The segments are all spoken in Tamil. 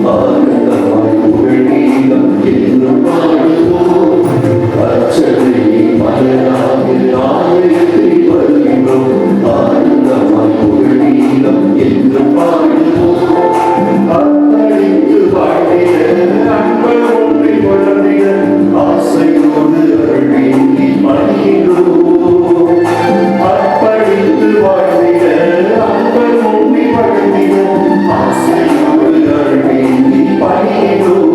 ஆனந்தமாய் புகழீதம் என்றும் பாடுவோம். அச்சதை மலராக ஆலயத்தை வருகின்றோம். ஆனந்தமாய் புகழீதம் என்றும் பாடுவோம். அர்ப்பணித்து வாழ்ந்திட அன்பர் ஒன்றை வளர்ந்திட ஆசையோடு அருள்வேண்டி பணிகின்றோம். அர்ப்பணித்து வாழ்ந்திட அன்பர் ஒன்றை வளர்ந்திட ஆசையோடு அருள்வேண்டி பணிகின்றோம்.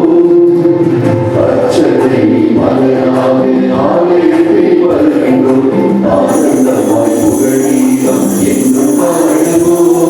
அச்சதை மலராக ஆலயத்தை வருகின்றோம். ஆனந்தமாய் புகழீதம் என்றும் பாடுவோம்.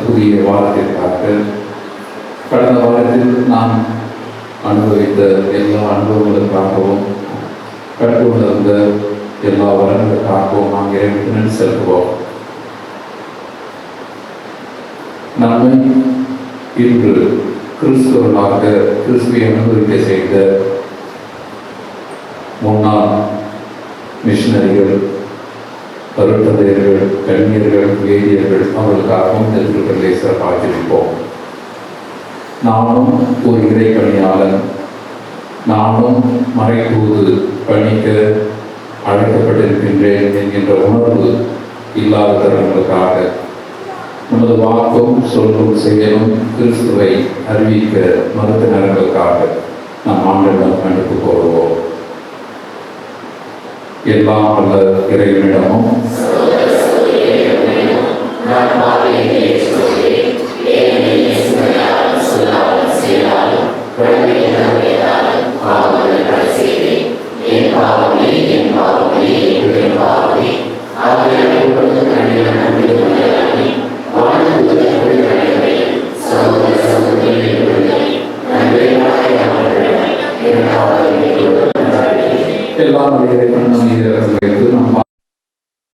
புதிய வாரத்திற்காக கடந்த வாரத்தில் நாம் அனுபவித்த எல்லா அனுபவங்களுக்காகவும் கற்று உணர்ந்த எல்லா வரங்களுக்காகவும் நாம் இறைவனுக்கு நன்றி செலுத்துவோம். நம்மை இன்று கிறிஸ்துவர்களாக கிறிஸ்துவை அனுபவிக்க செய்த முன்னாள் மிஷனரிகள், கருத்தந்தையர்கள், கன்னியர்கள், வேதியர்கள் அவர்களுக்காகவும் இந்த திருப்பலியை சிறப்பாக ஜெபிப்போம். நானும் ஒரு இறைப்பணியாளன், நானும் மறைத்தூது பணிக்க அழைக்கப்பட்டிருக்கின்றேன் என்கின்ற உணர்வு இல்லாத தருணங்களுக்காக நமது வாக்கும் சொல்லும் செயலும் கிறிஸ்துவை அறிவிக்க மறுத்த நேரங்களுக்காக நாம் ஆண்டவரிடம் மன்னிப்பு கோருவோம். எல்லாம் வல்ல இறைவனிடமும்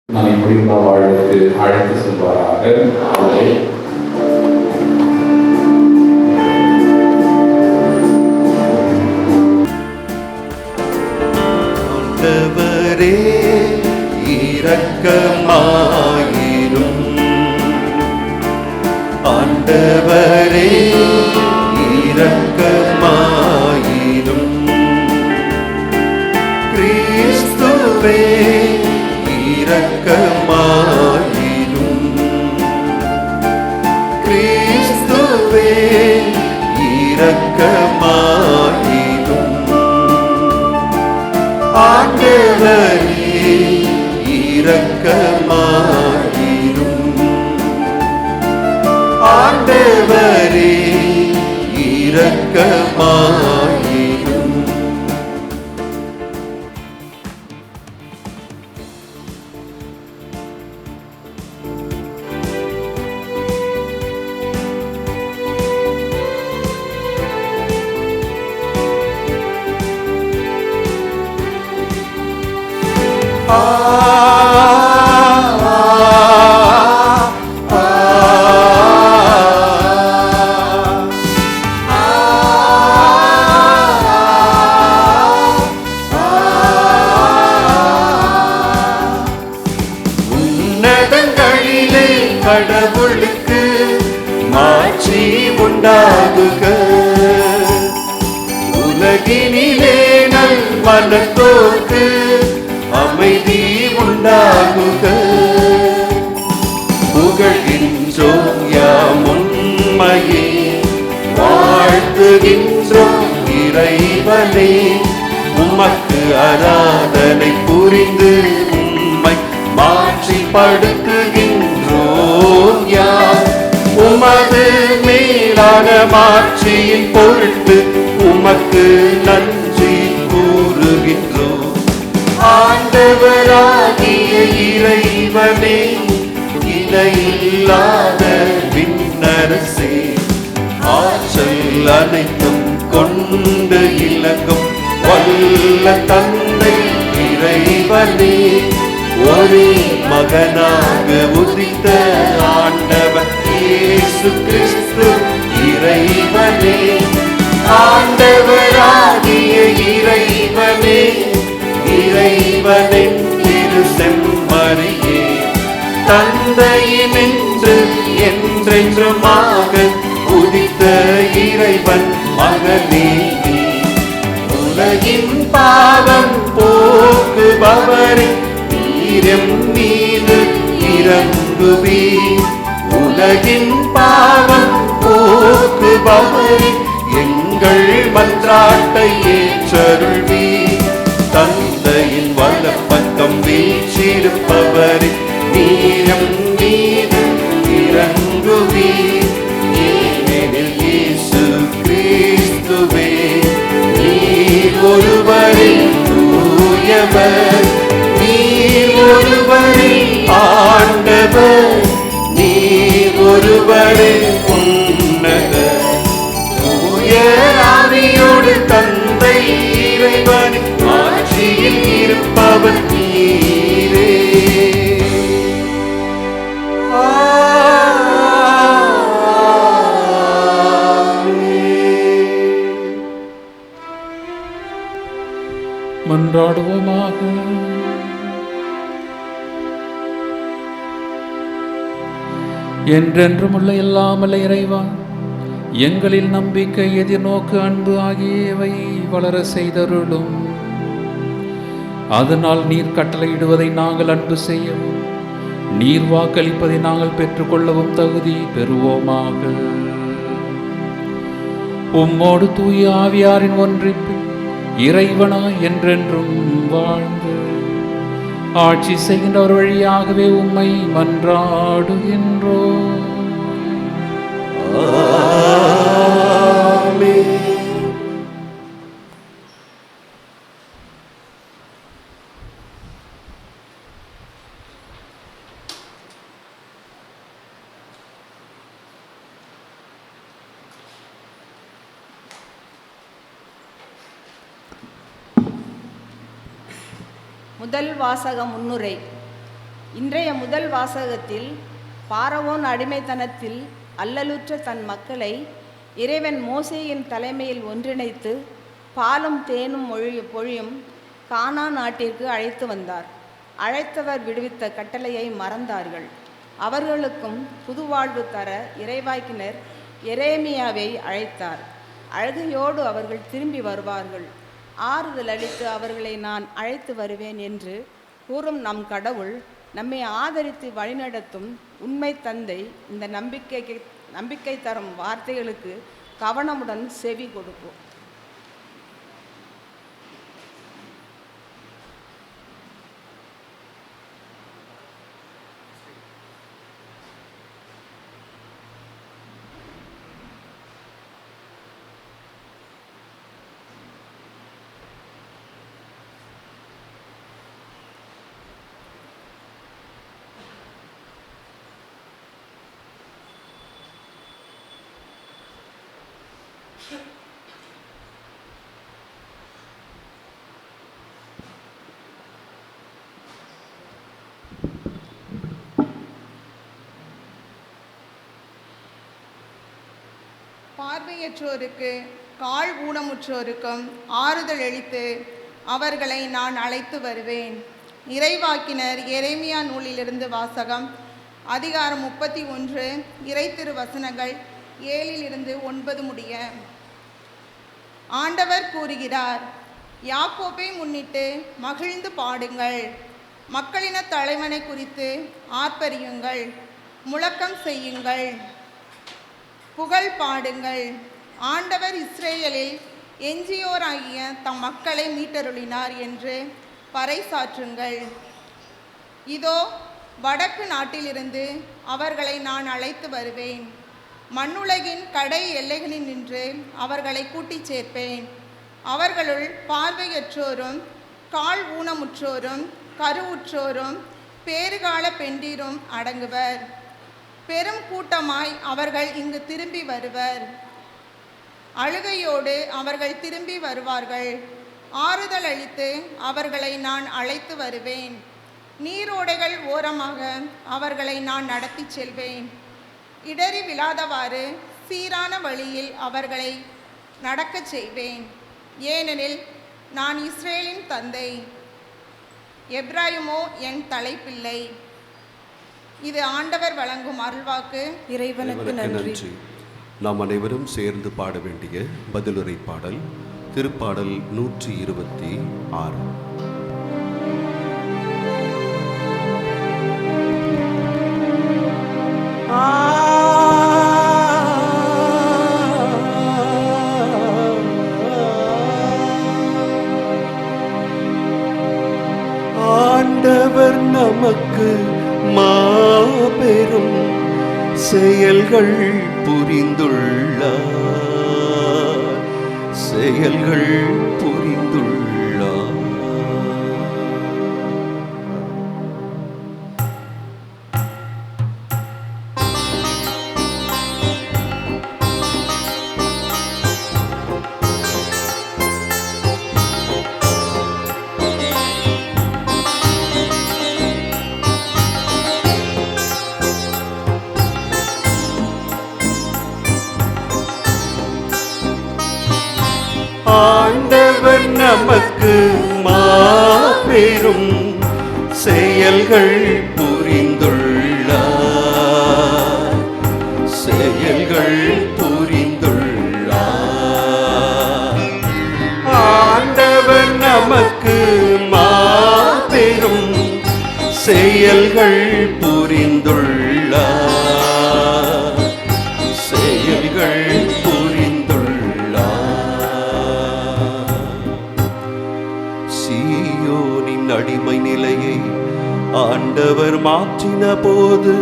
நம்மை முடிவுள்ள வாழ்வுக்கு அழைத்து செல்வாராக. இரக்கமாயிரும். ஆண்டவரே இரக்கமாயிரும். ஆண்டவரே இரக்கமாயிரும். உன்னதங்களிலே கடவுளுக்கு மாட்சி உண்டாகுக. உலகினிலே நல் மனத்தோர்க்கு அமைதி உண்டாகுக. புகழ்கின்றோம் யாம் உம்மையே, வாழ்த்துகின்றோம் இறைவனே. உமக்கு ஆராதனை புரிந்து உம்மை மாட்சிப்படுத்துகின்றோம் யாம். உமது மேலான மாட்சியின் பொருட்டு உமக்கு நன்றி கூறுகின்றோம். ஆண்டவராகிய இறைவனே, இணையில்லாத விண்ணரசே, ஆற்றல் அனைத்தும் கொண்டு இலங்கும் வல்ல தந்தை இறைவனே, ஒரே மகனாக உதித்த ஆண்டவர் இயேசு கிறிஸ்து இறைவனே. ஆண்டவராகிய இறைவனே, இறைவனின் திரு செம்மறியே, தந்தையினின்று என்றென்றுமாக உதித்த இறைவன் மகனே நீ. உலகின் பாவம் போக்குபவரே, நீரம் மீது இறங்குவீர். உலகின் பாவம் போக்குபவரே, எங்கள் மன்றாட்டை ஏற்றருள்வீர். தந்தையின் வலப்பக்கம் வீற்றிருப்பவரே, நீரம் மீது இறங்குவீர். ஏனெனில் இயேசு கிறிஸ்துவே, நீர் ஒருவரே தூயவர், நீர் ஒருவரே ஆண்டவர், நீர் ஒருவரே உன்னதர். தூய ஆவியோடு தந்தை இறைவன் ஆட்சியில் இருப்பவர் நீரே. மன்றாடுவோமாக. என்றென்றும் உள்ள எல்லாமல்ல இறைவா, எங்களில் நம்பிக்கை, எதிர்நோக்கு, அன்பு ஆகியவை வளர செய்தருளும். அதனால் நீர் கட்டளையிடுவதை நாங்கள் அன்பு செய்யவும், நீர் வாக்களிப்பதை நாங்கள் பெற்றுக்கொள்ளவும் தகுதி பெறுவோமாக. உம்மோடு தூய ஆவியாரின் ஒன்றிப்பு இறைவனாய் என்றென்றும் வாழ்ந்து ஆட்சி செய்கின்றவர் வழியாகவே உம்மை மன்றாடுகின்றோம். முதல் வாசக முன்னுரை. இன்றைய முதல் வாசகத்தில் பாரவோன் அடிமைத்தனத்தில் அல்லலுற்ற தன் மக்களை இறைவன் மோசேயின் தலைமையில் ஒன்றிணைத்து பாலும் தேனும் பொழியும் கானான் நாட்டிற்கு அழைத்து வந்தார். அழைத்தவர் விடுவித்த கட்டளையை மறந்தார்கள். அவர்களுக்கும் புதுவாழ்வு தர இறைவாக்கினர் எரேமியாவை அழைத்தார். அழுகையோடு அவர்கள் திரும்பி வருவார்கள். ஆறுதல் அளித்து அவர்களை நான் அழைத்து வருவேன் என்று கூறும் நம் கடவுள் நம்மை ஆதரித்து வழிநடத்தும் உண்மை தந்தை இந்த நம்பிக்கை தரும் வார்த்தைகளுக்கு கவனமுடன் செவி கொடுப்போம். பார்வையற்றோருக்கு கால் ஊனமுற்றோருக்கும் ஆறுதல் அளித்து அவர்களை நான் அழைத்து வருவேன். இறைவாக்கினர் எரேமியா நூலிலிருந்து வாசகம். அதிகாரம் 31, இறை திருவசனங்கள் 7-9 முடிய. ஆண்டவர் கூறுகிறார், யாக்கோபை முன்னிட்டு மகிழ்ந்து பாடுங்கள், மக்களின தலைவனை குறித்து ஆர்ப்பரியுங்கள், முழக்கம் செய்யுங்கள், புகழ் பாடுங்கள். ஆண்டவர் இஸ்ரேலில் எஞ்சியோராகிய தம் மக்களை மீட்டருளினார் என்று பறைசாற்றுங்கள். இதோ வடக்கு நாட்டிலிருந்து அவர்களை நான் அழைத்து வருவேன். மண்ணுலகின் கடை எல்லைகளில் நின்று அவர்களை கூட்டிச் சேர்ப்பேன். அவர்களுள் பார்வையற்றோரும் கால் ஊனமுற்றோரும் கருவுற்றோரும் பேறுகால பெண்டீரும் அடங்குவர். பெரும் கூட்டமாய் அவர்கள் இங்கு திரும்பி வருவர். அழுகையோடு அவர்கள் திரும்பி வருவார்கள். ஆறுதல் அளித்து அவர்களை நான் அழைத்து வருவேன். நீரோடைகள் ஓரமாக அவர்களை நான் நடத்தி செல்வேன். இடறி விழாதவாறு சீரான வழியில் அவர்களை நடக்கச் செய்வேன். ஏனெனில் நான் இஸ்ரேலின் தந்தை, எப்ராயிமோ என் தலைப்பிள்ளை. இது ஆண்டவர் வழங்கும் அருள்வாக்கு. இறைவனுக்கு நன்றி. நாம் அனைவரும் சேர்ந்து பாட வேண்டிய பதிலுரை பாடல் திருப்பாடல் 126. ஆண்டவர் நமக்கு மாபெரும் செயல்கள் புரிந்துள்ளார், செயல்கள் புரிந்துள்ளார். ஆண்டவர் நமக்கு மாபெரும் செயல்கள் புரிந்துள்ளார், செயல்கள் புரிந்துள்ளார். ஆண்டவர் நமக்கு மாபெரும் செயல்கள் புரிந்துள்ளார், செயல்கள் அடிமை நிலையை ஆண்டவர் மாற்றின போது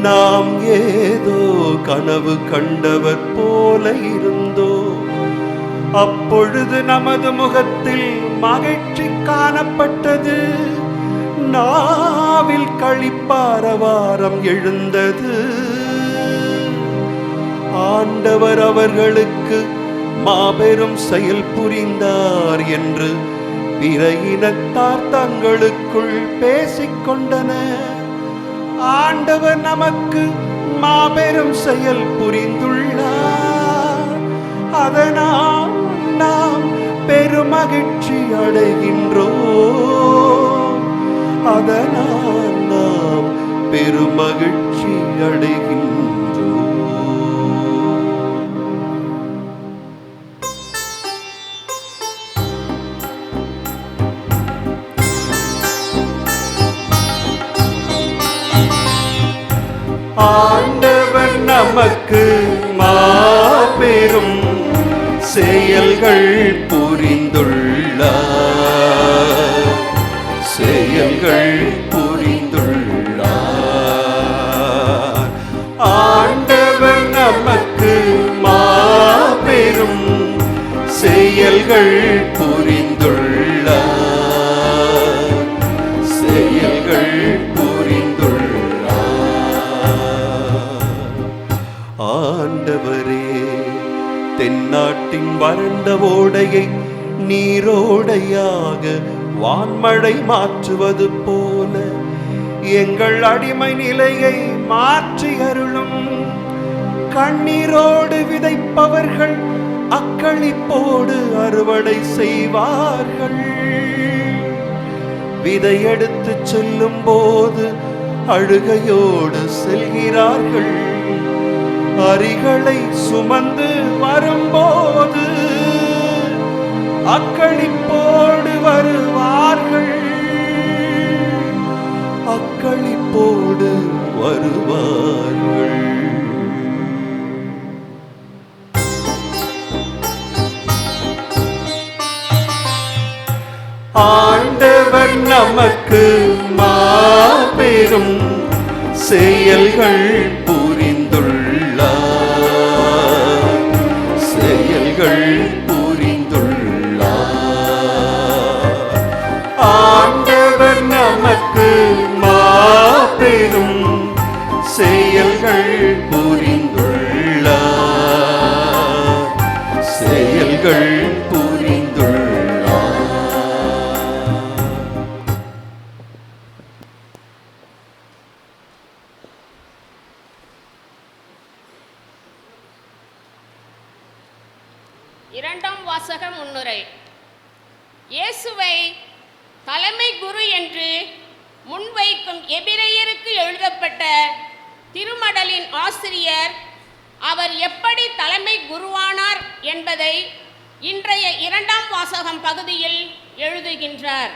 நாம் ஏதோ கனவு கண்டவர் போல இருந்தோ. அப்பொழுது நமது முகத்தில் மகிழ்ச்சி காணப்பட்டது, நாவில் களிப்பாரவாரம் எழுந்தது. ஆண்டவர் அவர்களுக்கு மாபெரும் செயல் புரிந்தார் என்று பிற இனத்தார் தங்களுக்குள் பேசிக்கொண்டனர். ஆண்டவர் நமக்கு மாபெரும் செயல் புரிந்துள்ளார், அதனால் நாம் பெருமகிழ்ச்சி அடைகின்றோம், அதனால் நாம் பெருமகிழ்ச்சி அடைகின்றோம். ஆண்டவர் நமக்கு மாபெரும் செயல்கள் புரிந்துள்ளார், செயல்கள் புரிந்துள்ளார். ஆண்டவர் நமக்கு மாபெரும் செயல்கள் புரிந்துள்ளார், செயல்கள் புரிந்துள்ளார். ஆண்டவரே, தென்னாட்டின் வறண்ட ஓடையை நீரோடையாக வான்மழை மாற்றுவது போல எங்கள் அடிமை நிலையை மாற்றி அருளும். கண்ணீரோடு விதைப்பவர்கள் அக்களிப்போடு அறுவடை செய்வார்கள். விதை எடுத்து செல்லும் போது அழுகையோடு செல்கிறார்கள், அரிகளை சுமந்து வரும்போது அக்களிப்போடு வருவார்கள், அக்களிப்போடு வருவார்கள். ஆண்டவர் நமக்கு மாபெரும் செயல்கள் புரிந்துள்ளார், செயல்கள் புரிந்துள்ளார். ஆண்டவர் நமக்கு மாபெரும் செயல்கள் புரிந்துள்ளார், செயல்கள் புரிந்துள்ளார். இரண்டாம் வாசக முன்னுரை. இயேசுவை தலைமை குரு என்று முன்வைக்கும் எபிரேயருக்கு எழுதப்பட்ட திருமடலின் ஆசிரியர் அவர் எப்படி தலைமை குருவானார் என்பதை இன்றைய இரண்டாம் வாசகம் பகுதியில் எழுதுகின்றார்.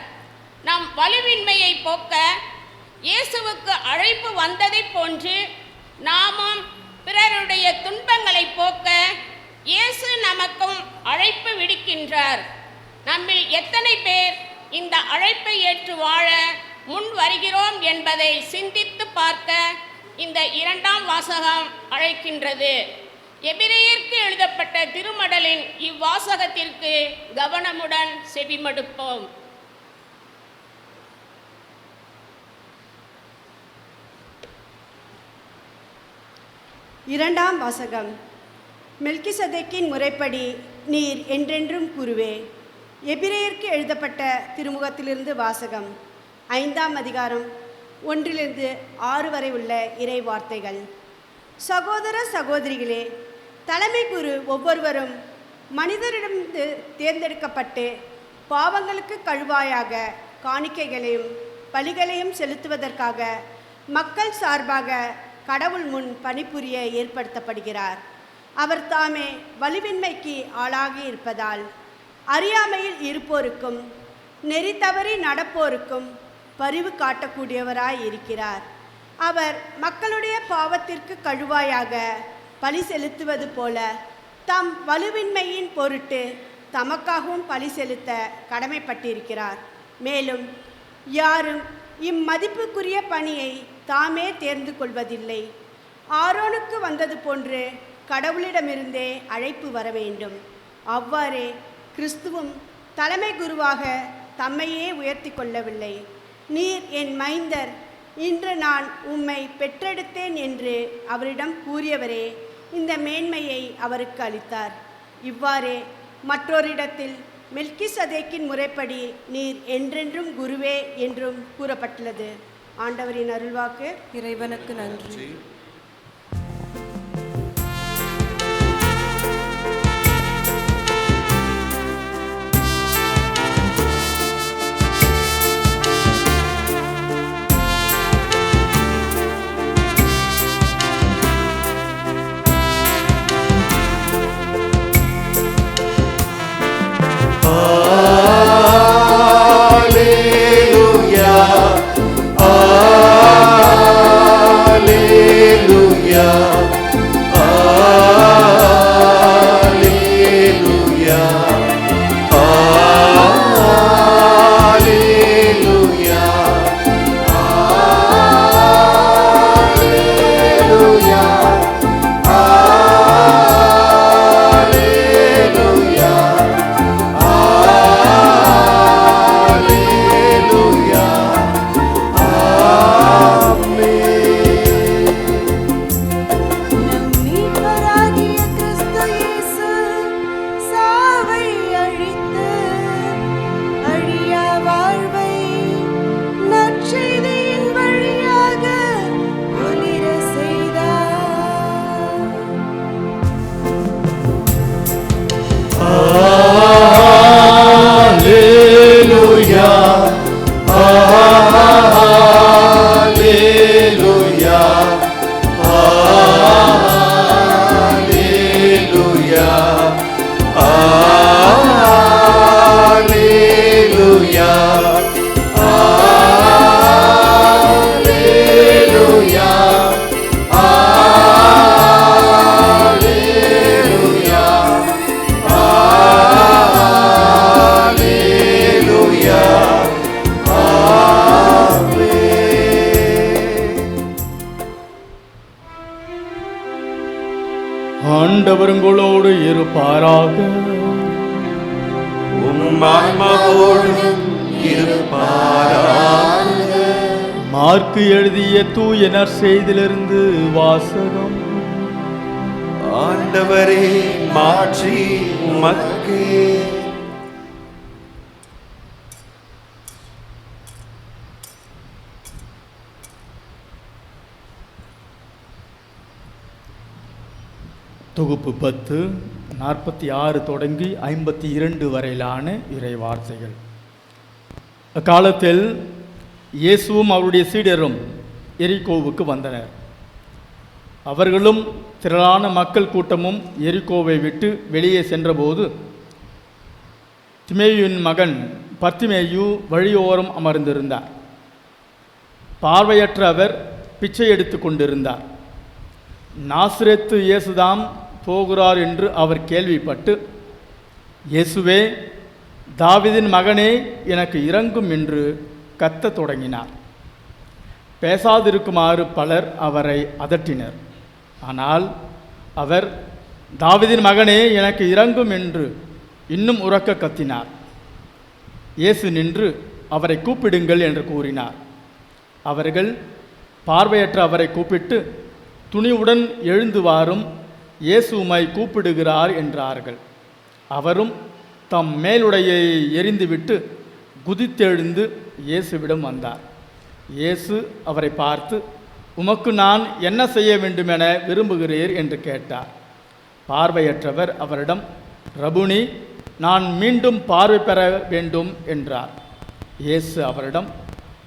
நம் வலுவின்மையை போக்க இயேசுவுக்கு அழைப்பு வந்ததைப் போன்று நாமும் பிறருடைய துன்பங்களை போக்க இயேசு நமக்கும் அழைப்பு விடுக்கின்றார். நம்மில் எத்தனை பேர் இந்த அழைப்பை ஏற்று வாழ முன் வருகிறோம் என்பதை சிந்தித்து பார்க்க இந்த இரண்டாம் வாசகம் அழைக்கின்றது. எபிரேயருக்கு எழுதப்பட்ட திருமடலின் இவ்வாசகத்திற்கு கவனமுடன் செவிமடுப்போம். இரண்டாம் வாசகம். மெல்கிசதேக்கின் முறைப்படி நீர் என்றென்றும் குருவே. எபிரேயருக்கு எழுதப்பட்ட திருமுகத்திலிருந்து வாசகம். 5ஆம் அதிகாரம் 1-6 வரை உள்ள இறை வார்த்தைகள். சகோதர சகோதரிகளே, தலைமை குரு ஒவ்வொருவரும் மனிதரிடமிருந்து தேர்ந்தெடுக்கப்பட்டு பாவங்களுக்கு கழுவாயாக காணிக்கைகளையும் பலிகளையும் செலுத்துவதற்காக மக்கள் சார்பாக கடவுள் முன் பணிபுரிய ஏற்படுத்தப்படுகிறார். அவர் தாமே வலுவின்மைக்கு ஆளாகி இருப்பதால் அறியாமையில் இருப்போருக்கும் நெறி தவறி நடப்போருக்கும் பரிவு காட்டக்கூடியவராய் இருக்கிறார். அவர் மக்களுடைய பாவத்திற்கு கழுவாயாக பலி செலுத்துவது போல தம் வலுவின்மையின் பொருட்டு தமக்காகவும் பலி செலுத்த கடமைப்பட்டிருக்கிறார். மேலும் யாரும் இம்மதிப்புக்குரிய பணியை தாமே தேர்ந்து கொள்வதில்லை. ஆரோனுக்கு வந்தது போன்று கடவுளிடமிருந்தே அழைப்பு வர வேண்டும். அவ்வாறே கிறிஸ்துவும் தலைமை குருவாக தம்மையே உயர்த்தி கொள்ளவில்லை. நீர் என் மைந்தர், இன்று நான் உம்மை பெற்றெடுத்தேன் என்று அவரிடம் கூறியவரே இந்த மேன்மையை அவருக்கு அளித்தார். இவ்வாறே மற்றொரிடத்தில் மெல்கிசதேக்கின் முறைப்படி நீர் என்றென்றும் குருவே என்றும் கூறப்பட்டுள்ளது. ஆண்டவரின் அருள்வாக்கு. இறைவனுக்கு நன்றி. Alleluia, Alleluia. இருப்பாராக. உம் ஆன்மாவோடும் இருப்பாராக. மார்க்கு எழுதிய தூய நற்செய்தியிலிருந்து வாசகம். ஆண்டவரே, மாற்றி உமக்கே. தொகுப்பு 10 46 தொடங்கி 52 வரையிலான இறை வார்த்தைகள். அக்காலத்தில் இயேசுவும் அவருடைய சீடரும் எரிகோவுக்கு வந்தனர். அவர்களும் திரளான மக்கள் கூட்டமும் எரிகோவை விட்டு வெளியே சென்றபோது திமேயுவின் மகன் பர்த்திமேயு வழியோரம் அமர்ந்திருந்தார். பார்வையற்ற அவர் பிச்சை எடுத்து கொண்டிருந்தார். நாசரேத்து இயேசுதாம் போகிறார் என்று அவர் கேள்விப்பட்டு, இயேசுவே, தாவீதின் மகனே, எனக்கு இரங்கும் என்று கத்தத் தொடங்கினார். பேசாதிருக்குமாறு பலர் அவரை அதட்டினர். ஆனால் அவர், தாவீதின் மகனே, எனக்கு இரங்கும் என்று இன்னும் உரக்க கத்தினார். இயேசு நின்று அவரை கூப்பிடுங்கள் என்று கூறினார். அவர்கள் பார்வையற்ற அவரை கூப்பிட்டு, துணிவுடன் எழுந்து வாரும், இயேசு உம்மை கூப்பிடுகிறார் என்றார்கள். அவரும் தம் மேலுடையை எறிந்துவிட்டு குதித்தெழுந்து இயேசுவிடம் வந்தார். இயேசு அவரை பார்த்து, உமக்கு நான் என்ன செய்ய வேண்டுமென விரும்புகிறீர் என்று கேட்டார். பார்வையற்றவர் அவரிடம், ரபுனி, நான் மீண்டும் பார்வை பெற வேண்டும் என்றார். இயேசு அவரிடம்,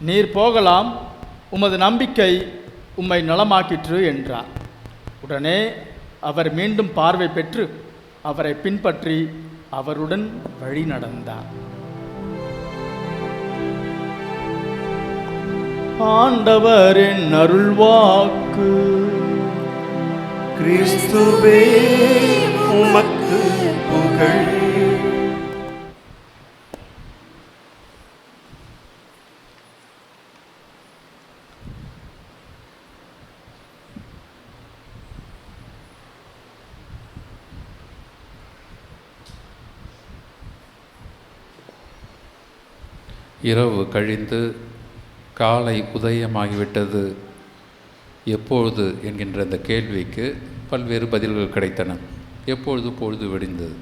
நீர் போகலாம், உமது நம்பிக்கை உம்மை நலமாக்கிற்று என்றார். உடனே அவர் மீண்டும் பார்வை பெற்று அவரை பின்பற்றி அவருடன் வழி நடந்தார். ஆண்டவரின் அருள்வாக்கு. கிறிஸ்துவே, உமக்கு புகழ். இரவு கழிந்து காலை உதயமாகிவிட்டது எப்பொழுது என்கின்ற இந்த கேள்விக்கு பல்வேறு பதில்கள் கிடைத்தன. எப்பொழுது பொழுது விடிந்தது.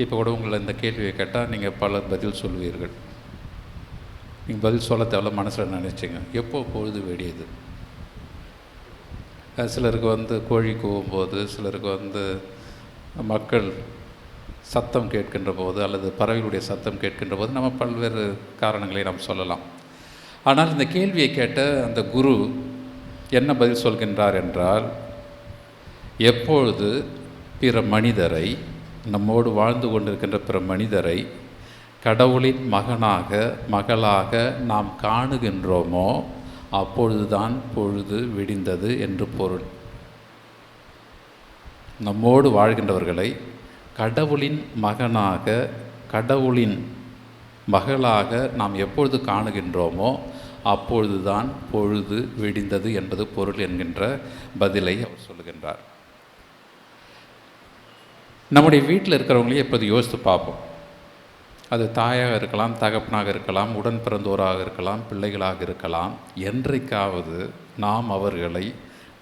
இப்போ கூட உங்களை இந்த கேள்வியை கேட்டால் நீங்கள் பல பதில் சொல்வீர்கள். நீங்கள் பதில் சொல்ல தேவையில்ல, மனசில் நினச்சிங்க, எப்போ பொழுது வெடியது. சிலருக்கு கோழி கூவும்போது, சிலருக்கு மக்கள் சத்தம் கேட்கின்ற போது அல்லது பறவைகளுடைய சத்தம் கேட்கின்ற போது நம்ம பல்வேறு காரணங்களை நாம் சொல்லலாம். ஆனால் இந்த கேள்வியை கேட்ட அந்த குரு என்ன பதில் சொல்கின்றார் என்றால், எப்பொழுது பிற மனிதரை, நம்மோடு வாழ்ந்து கொண்டிருக்கின்ற பிற மனிதரை கடவுளின் மகனாக மகளாக நாம் காணுகின்றோமோ அப்பொழுதுதான் பொழுது விடிந்தது என்று பொருள். நம்மோடு வாழ்கின்றவர்களை கடவுளின் மகனாக கடவுளின் மகளாக நாம் எப்பொழுது காணுகின்றோமோ அப்பொழுதுதான் பொழுது விடிந்தது என்பது பொருள் என்கின்ற பதிலை அவர் சொல்லுகின்றார். நம்முடைய வீட்டில் இருக்கிறவங்களையும் எப்போது யோசித்து பார்ப்போம். அது தாயாக இருக்கலாம், தகப்பனாக இருக்கலாம், உடன் பிறந்தோராக இருக்கலாம், பிள்ளைகளாக இருக்கலாம். என்றைக்காவது நாம் அவர்களை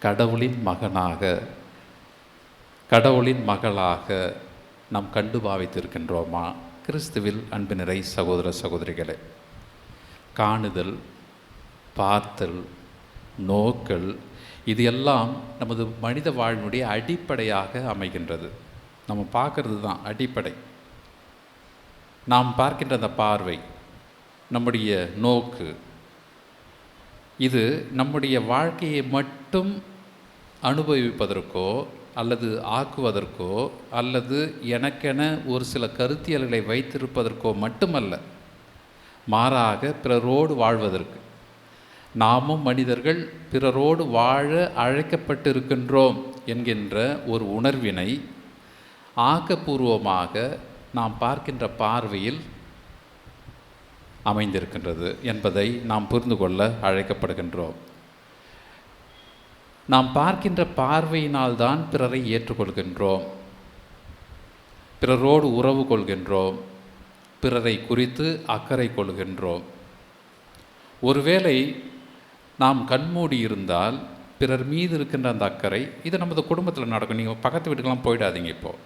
கடவுளின் மகனாக கடவுளின் மகளாக நாம் கண்டு பாவித்திருக்கின்றோமா? கிறிஸ்துவில் அன்பு நிறை சகோதர சகோதரிகளே, காணுதல், பார்த்தல், நோக்கல், இது எல்லாம் நமது மனித வாழ்வினுடைய அடிப்படையாக அமைகின்றது. நம்ம பார்க்கறது தான் அடிப்படை. நாம் பார்க்கின்ற அந்த பார்வை, நம்முடைய நோக்கு, இது நம்முடைய வாழ்க்கையை மட்டும் அனுபவிப்பதற்கோ அல்லது ஆக்குவதற்கோ அல்லது எனக்கென ஒரு சில கருத்தியல்களை வைத்திருப்பதற்கோ மட்டுமல்ல, மாறாக பிறரோடு வாழ்வதற்கு. நாமும் மனிதர்கள் பிறரோடு வாழ அழைக்கப்பட்டிருக்கின்றோம் என்கின்ற ஒரு உணர்வினை ஆக்கப்பூர்வமாக நாம் பார்க்கின்ற பார்வையில் அமைந்திருக்கின்றது என்பதை நாம் புரிந்து கொள்ள அழைக்கப்படுகின்றோம். நாம் பார்க்கின்ற பார்வையினால்தான் பிறரை ஏற்றுக்கொள்கின்றோம். பிறரோடு உறவு கொள்கின்றோம், பிறரை குறித்து அக்கறை கொள்கின்றோம். ஒருவேளை நாம் கண்மூடி இருந்தால் பிறர் மீது இருக்கின்ற அந்த அக்கறை, இது நமது குடும்பத்தில் நடக்கும். நீங்கள் பக்கத்து வீட்டுக்கெல்லாம் போயிடாதீங்க. இப்போது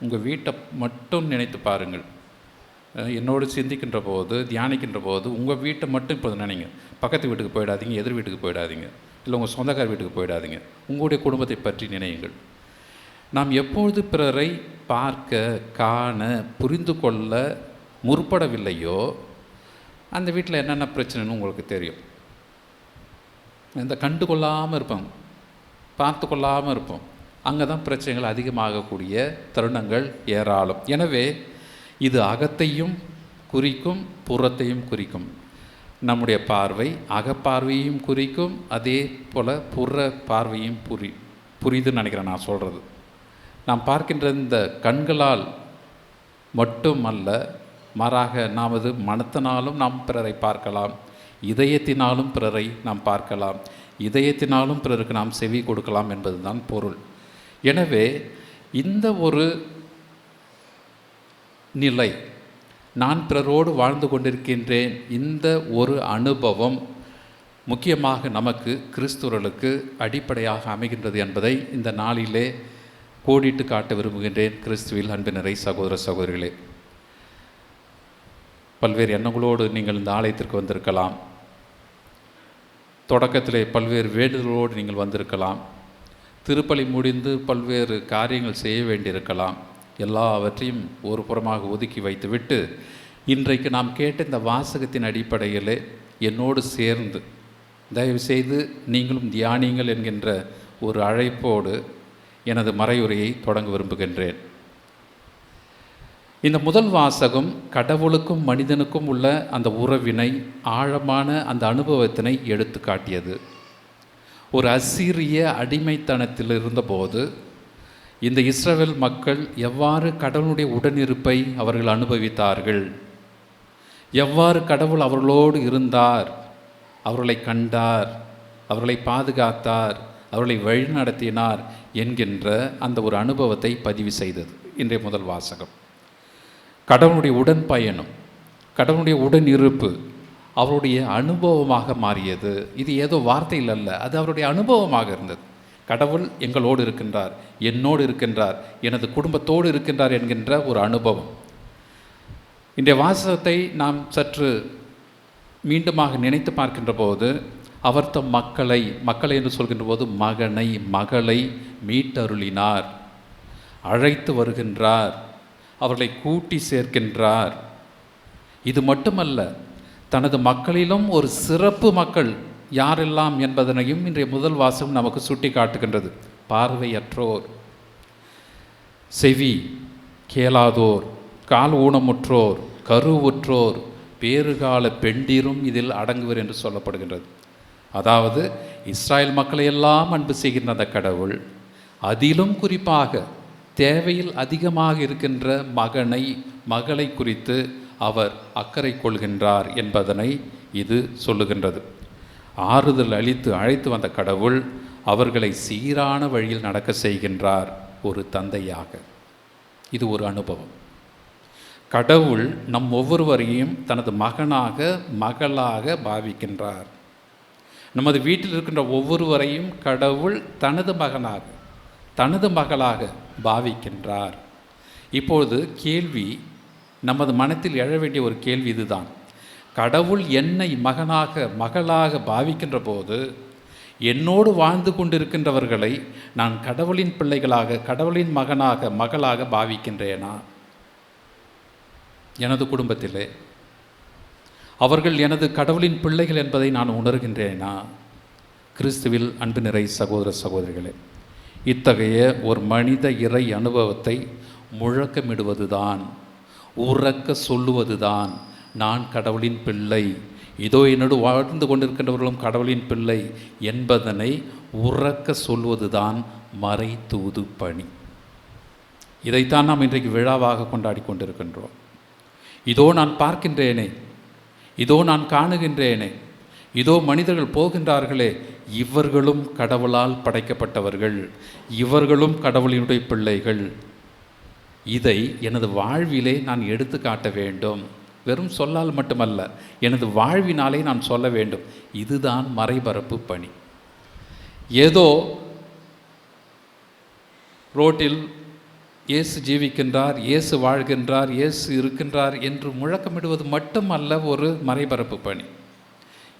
உங்கள் வீட்டை மட்டும் நினைத்து பாருங்கள். என்னோடு சிந்திக்கின்ற போது, தியானிக்கின்ற போது உங்கள் வீட்டை மட்டும் இப்போ நினைங்க. பக்கத்து வீட்டுக்கு போயிடாதீங்க, எதிர் வீட்டுக்கு போயிடாதீங்க, இல்லை உங்கள் சொந்தக்கார வீட்டுக்கு போயிடாதீங்க. உங்களுடைய குடும்பத்தை பற்றி நினையுங்கள். நாம் எப்பொழுது பிறரை பார்க்க, காண, புரிந்து கொள்ள முற்படவில்லையோ அந்த வீட்டில் என்னென்ன பிரச்சனைன்னு உங்களுக்கு தெரியும். இந்த கண்டு கொள்ளாமல் இருப்போம், பார்த்து கொள்ளாமல் இருப்போம். அங்கே தான் பிரச்சனைகள் அதிகமாகக்கூடிய தருணங்கள் ஏராளம். எனவே இது அகத்தையும் குறிக்கும், புறத்தையும் குறிக்கும். நம்முடைய பார்வை அகப்பார்வையும் குறிக்கும், அதே போல் புற பார்வையும் புரியுதுன்னு நினைக்கிறேன் நான் சொல்கிறது. நாம் பார்க்கின்ற இந்த கண்களால் மட்டுமல்ல, மாறாக நமது மனத்தினாலும் நாம் பிறரை பார்க்கலாம், இதயத்தினாலும் பிறரை நாம் பார்க்கலாம், இதயத்தினாலும் பிறருக்கு நாம் செவி கொடுக்கலாம் என்பதுதான் பொருள். எனவே இந்த ஒரு நிலை, நான் பிறரோடு வாழ்ந்து கொண்டிருக்கின்றேன், இந்த ஒரு அனுபவம் முக்கியமாக நமக்கு கிறிஸ்துவர்களுக்கு அடிப்படையாக அமைகின்றது என்பதை இந்த நாளிலே கோடிட்டு காட்ட விரும்புகின்றேன். கிறிஸ்துவில் அன்பினரை சகோதர சகோதரிகளே, பல்வேறு எண்ணங்களோடு நீங்கள் இந்த ஆலயத்திற்கு வந்திருக்கலாம். தொடக்கத்திலே பல்வேறு வேண்டுதலோடு நீங்கள் வந்திருக்கலாம். திருப்பலி முடிந்து பல்வேறு காரியங்கள் செய்ய வேண்டியிருக்கலாம். எல்லாவற்றையும் ஒரு புறமாக ஒதுக்கி வைத்துவிட்டு இன்றைக்கு நாம் கேட்ட இந்த வாசகத்தின் அடிப்படையிலே என்னோடு சேர்ந்து தயவுசெய்து நீங்களும் தியானிங்கள் என்கின்ற ஒரு அழைப்போடு எனது மறையுரையை தொடங்க விரும்புகின்றேன். இந்த முதல் வாசகம் கடவுளுக்கும் மனிதனுக்கும் உள்ள அந்த உறவினை, ஆழமான அந்த அனுபவத்தினை எடுத்து காட்டியது. ஒரு அசீரிய அடிமைத்தனத்தில் இருந்தபோது இந்த இஸ்ரவேல் மக்கள் எவ்வாறு கடவுளுடைய உடனிருப்பை அவர்கள் அனுபவித்தார்கள், எவ்வாறு கடவுள் அவர்களோடு இருந்தார், அவர்களை கண்டார், அவர்களை பாதுகாத்தார், அவர்களை வழிநடத்தினார் என்கின்ற அந்த ஒரு அனுபவத்தை பதிவு செய்தது இன்றைய முதல் வாசகம். கடவுளுடைய உடன் பயணம், கடவுளுடைய உடன் இருப்பு அவருடைய அனுபவமாக மாறியது. இது ஏதோ வார்த்தையில் அல்ல, அது அவருடைய அனுபவமாக இருந்தது. கடவுள் எங்களோடு இருக்கின்றார், என்னோடு இருக்கின்றார், எனது குடும்பத்தோடு இருக்கின்றார் என்கின்ற ஒரு அனுபவம். இன்றைய வாசகத்தை நாம் சற்று மீண்டுமாக நினைத்து பார்க்கின்ற போது, அவர் தம் மக்களை என்று சொல்கின்ற போது மகனை, மகளை மீட்டருளினார், அழைத்து வருகின்றார், அவர்களை கூட்டி சேர்க்கின்றார். இது மட்டுமல்ல, தனது மக்களிலும் ஒரு சிறப்பு மக்கள் யாரெல்லாம் என்பதனையும் இன்றைய முதல் வாசகம் நமக்கு சுட்டி காட்டுகின்றது. பார்வையற்றோர், செவி கேளாதோர், கால் ஊனமுற்றோர், கருவுற்றோர், பேறுகால பெண்டிரும் இதில் அடங்குவர் என்று சொல்லப்படுகின்றது. அதாவது இஸ்ராயல் மக்களையெல்லாம் அன்பு செய்கின்ற அந்த கடவுள் அதிலும் குறிப்பாக தேவையில் அதிகமாக இருக்கின்ற மகனை, மகளை குறித்து அவர் அக்கறை கொள்கின்றார் என்பதனை இது சொல்லுகின்றது. ஆறுதல் அளித்து அழைத்து வந்த கடவுள் அவர்களை சீரான வழியில் நடக்க செய்கின்றார் ஒரு தந்தையாக. இது ஒரு அனுபவம். கடவுள் நம் ஒவ்வொருவரையும் தனது மகனாக, மகளாக பாவிக்கின்றார். நமது வீட்டில் இருக்கின்ற ஒவ்வொருவரையும் கடவுள் தனது மகனாக, தனது மகளாக பாவிக்கின்றார். இப்பொழுது கேள்வி, நமது மனத்தில் எழ வேண்டிய ஒரு கேள்வி இதுதான். கடவுள் என்னை மகனாக, மகளாக பாவிக்கின்ற போது என்னோடு வாழ்ந்து கொண்டிருக்கின்றவர்களை நான் கடவுளின் பிள்ளைகளாக, கடவுளின் மகனாக, மகளாக பாவிக்கின்றேனா? எனது குடும்பத்திலே அவர்கள் எனது கடவுளின் பிள்ளைகள் என்பதை நான் உணர்கின்றேனா? கிறிஸ்துவில் அன்பு நிறை சகோதர சகோதரிகளே, இத்தகைய ஒரு மனித இறை அனுபவத்தை முழக்கமிடுவதுதான், உறக்க சொல்லுவதுதான் நான் கடவுளின் பிள்ளை, இதோ என்னோடு வாழ்ந்து கொண்டிருக்கின்றவர்களும் கடவுளின் பிள்ளை என்பதனை உறக்க சொல்வதுதான் மறை தூது பணி. இதைத்தான் நாம் இன்றைக்கு விழாவாக கொண்டாடி கொண்டிருக்கின்றோம். இதோ நான் பார்க்கின்றேனே, இதோ நான் காணுகின்றேனே, இதோ மனிதர்கள் போகின்றார்களே, இவர்களும் கடவுளால் படைக்கப்பட்டவர்கள், இவர்களும் கடவுளினுடைய பிள்ளைகள். இதை எனது வாழ்விலே நான் எடுத்து காட்ட வேண்டும். வெறும் சொல்லால் மட்டுமல்ல, எனது வாழ்வினாலே நான் சொல்ல வேண்டும். இதுதான் மறைபரப்பு பணி. ஏதோ ரோட்டில் இயேசு ஜீவிக்கின்றார், இயேசு வாழ்கின்றார், இயேசு இருக்கின்றார் என்று முழக்கமிடுவது மட்டுமல்ல ஒரு மறைபரப்பு பணி.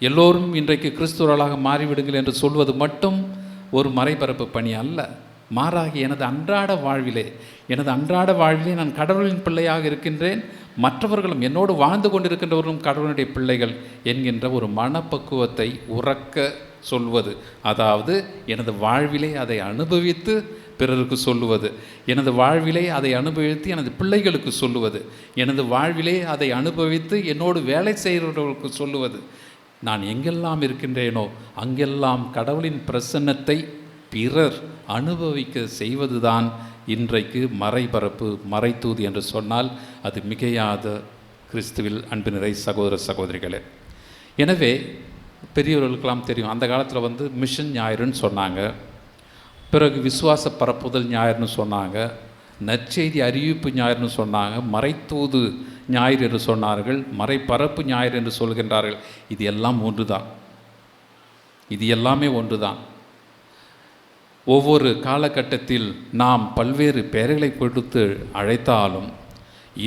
எல்லோரும் இன்றைக்கு கிறிஸ்துவர்களாக மாறிவிடுங்கள் என்று சொல்வது மட்டும் ஒரு மறைபரப்பு பணி அல்ல. மாறாக எனது அன்றாட வாழ்விலே நான் கடவுளின் பிள்ளையாக இருக்கின்றேன், மற்றவர்களும் என்னோடு வாழ்ந்து கொண்டிருக்கின்றவர்களும் கடவுளுடைய பிள்ளைகள் என்கின்ற ஒரு மனப்பக்குவத்தை உறக்க சொல்வது. அதாவது எனது வாழ்விலே அதை அனுபவித்து பிறருக்கு சொல்லுவது, எனது வாழ்விலே அதை அனுபவித்து எனது பிள்ளைகளுக்கு சொல்லுவது, எனது வாழ்விலே அதை அனுபவித்து என்னோடு வேலை செய்கிறவர்களுக்கு சொல்லுவது. நான் எங்கெல்லாம் இருக்கின்றேனோ அங்கெல்லாம் கடவுளின் பிரசன்னத்தை பிறர் அனுபவிக்க செய்வதுதான் இன்றைக்கு மறைபரப்பு, மறைத்தூது என்று சொன்னால் அது மிகையாத கிறிஸ்துவில் அன்பினரை சகோதர சகோதரிகளே. எனவே பெரியவர்களுக்கெல்லாம் தெரியும், அந்த காலத்தில் மிஷன் ஞாயிறுன்னு சொன்னாங்க, பிறகு விசுவாச பரப்புதல் ஞாயிறுன்னு சொன்னாங்க, நற்செய்தி அறிவிப்பு ஞாயிறுன்னு சொன்னாங்க, மறைத்தூது ஞாயிறு என்று சொன்னார்கள், மறைபரப்பு ஞாயிறு என்று சொல்கின்றார்கள். இது எல்லாம் ஒன்று தான். இது எல்லாமே ஒன்று தான். ஒவ்வொரு காலகட்டத்தில் நாம் பல்வேறு பெயர்களை கொடுத்து அழைத்தாலும்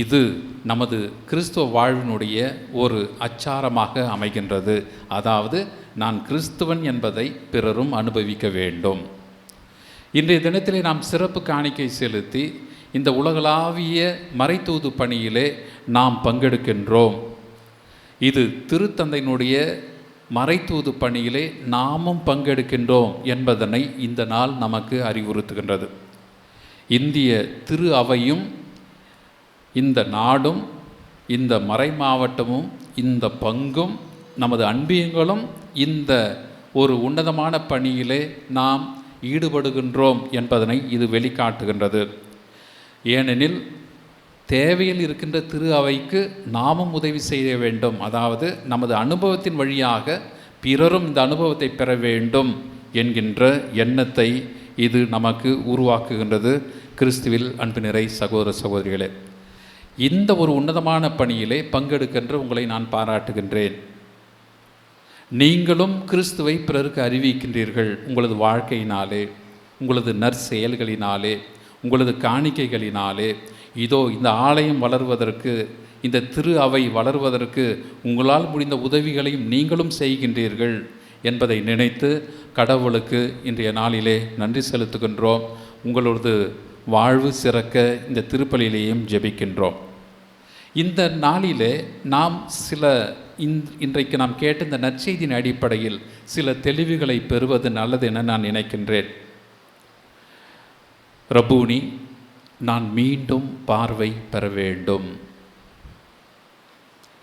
இது நமது கிறிஸ்துவ வாழ்வினுடைய ஒரு அச்சாரமாக அமைகின்றது. அதாவது நான் கிறிஸ்துவன் என்பதை பிறரும் அனுபவிக்க வேண்டும். இன்றைய தினத்திலே நாம் சிறப்பு காணிக்கை செலுத்தி இந்த உலகளாவிய மறைத்தூது பணியிலே நாம் பங்கெடுக்கின்றோம். இது திருத்தந்தையினுடைய மறைத்தூது பணியிலே நாமும் பங்கெடுக்கின்றோம் என்பதனை இந்த நாள் நமக்கு அறிவுறுத்துகின்றது. இந்திய திரு அவையும் இந்த நாடும் இந்த மறை மாவட்டமும் இந்த பங்கும் நமது அன்பியங்களும் இந்த ஒரு உன்னதமான பணியிலே நாம் ஈடுபடுகின்றோம் என்பதனை இது வெளிக்காட்டுகின்றது. ஏனெனில் தேவையில் இருக்கின்ற திரு அவைக்கு நாமும் உதவி செய்ய வேண்டும். அதாவது நமது அனுபவத்தின் வழியாக பிறரும் இந்த அனுபவத்தை பெற வேண்டும் என்கின்ற எண்ணத்தை இது நமக்கு உருவாக்குகின்றது. கிறிஸ்துவில் அன்பினரை சகோதர சகோதரிகளே, இந்த ஒரு உன்னதமான பணியிலே பங்கெடுக்கின்ற உங்களை நான் பாராட்டுகின்றேன். நீங்களும் கிறிஸ்துவை பிறருக்கு அறிவிக்கின்றீர்கள். உங்களது வாழ்க்கையினாலே, உங்களது நற்செயல்களினாலே, உங்களது காணிக்கைகளினாலே. இதோ இந்த ஆலயம் வளர்வதற்கு, இந்த திரு அவை வளர்வதற்கு உங்களால் முடிந்த உதவிகளையும் நீங்களும் செய்கின்றீர்கள் என்பதை நினைத்து கடவுளுக்கு இன்றைய நாளிலே நன்றி செலுத்துகின்றோம். உங்களது வாழ்வு சிறக்க இந்த திருப்பலியிலேயும் ஜெபிக்கின்றோம். இந்த நாளிலே நாம் இன்றைக்கு நாம் கேட்ட இந்த நற்செய்தியின் அடிப்படையில் சில தெளிவுகளை பெறுவது நல்லது என நான் நினைக்கின்றேன். ரபூனி, நான் மீண்டும் பார்வை பெற வேண்டும்.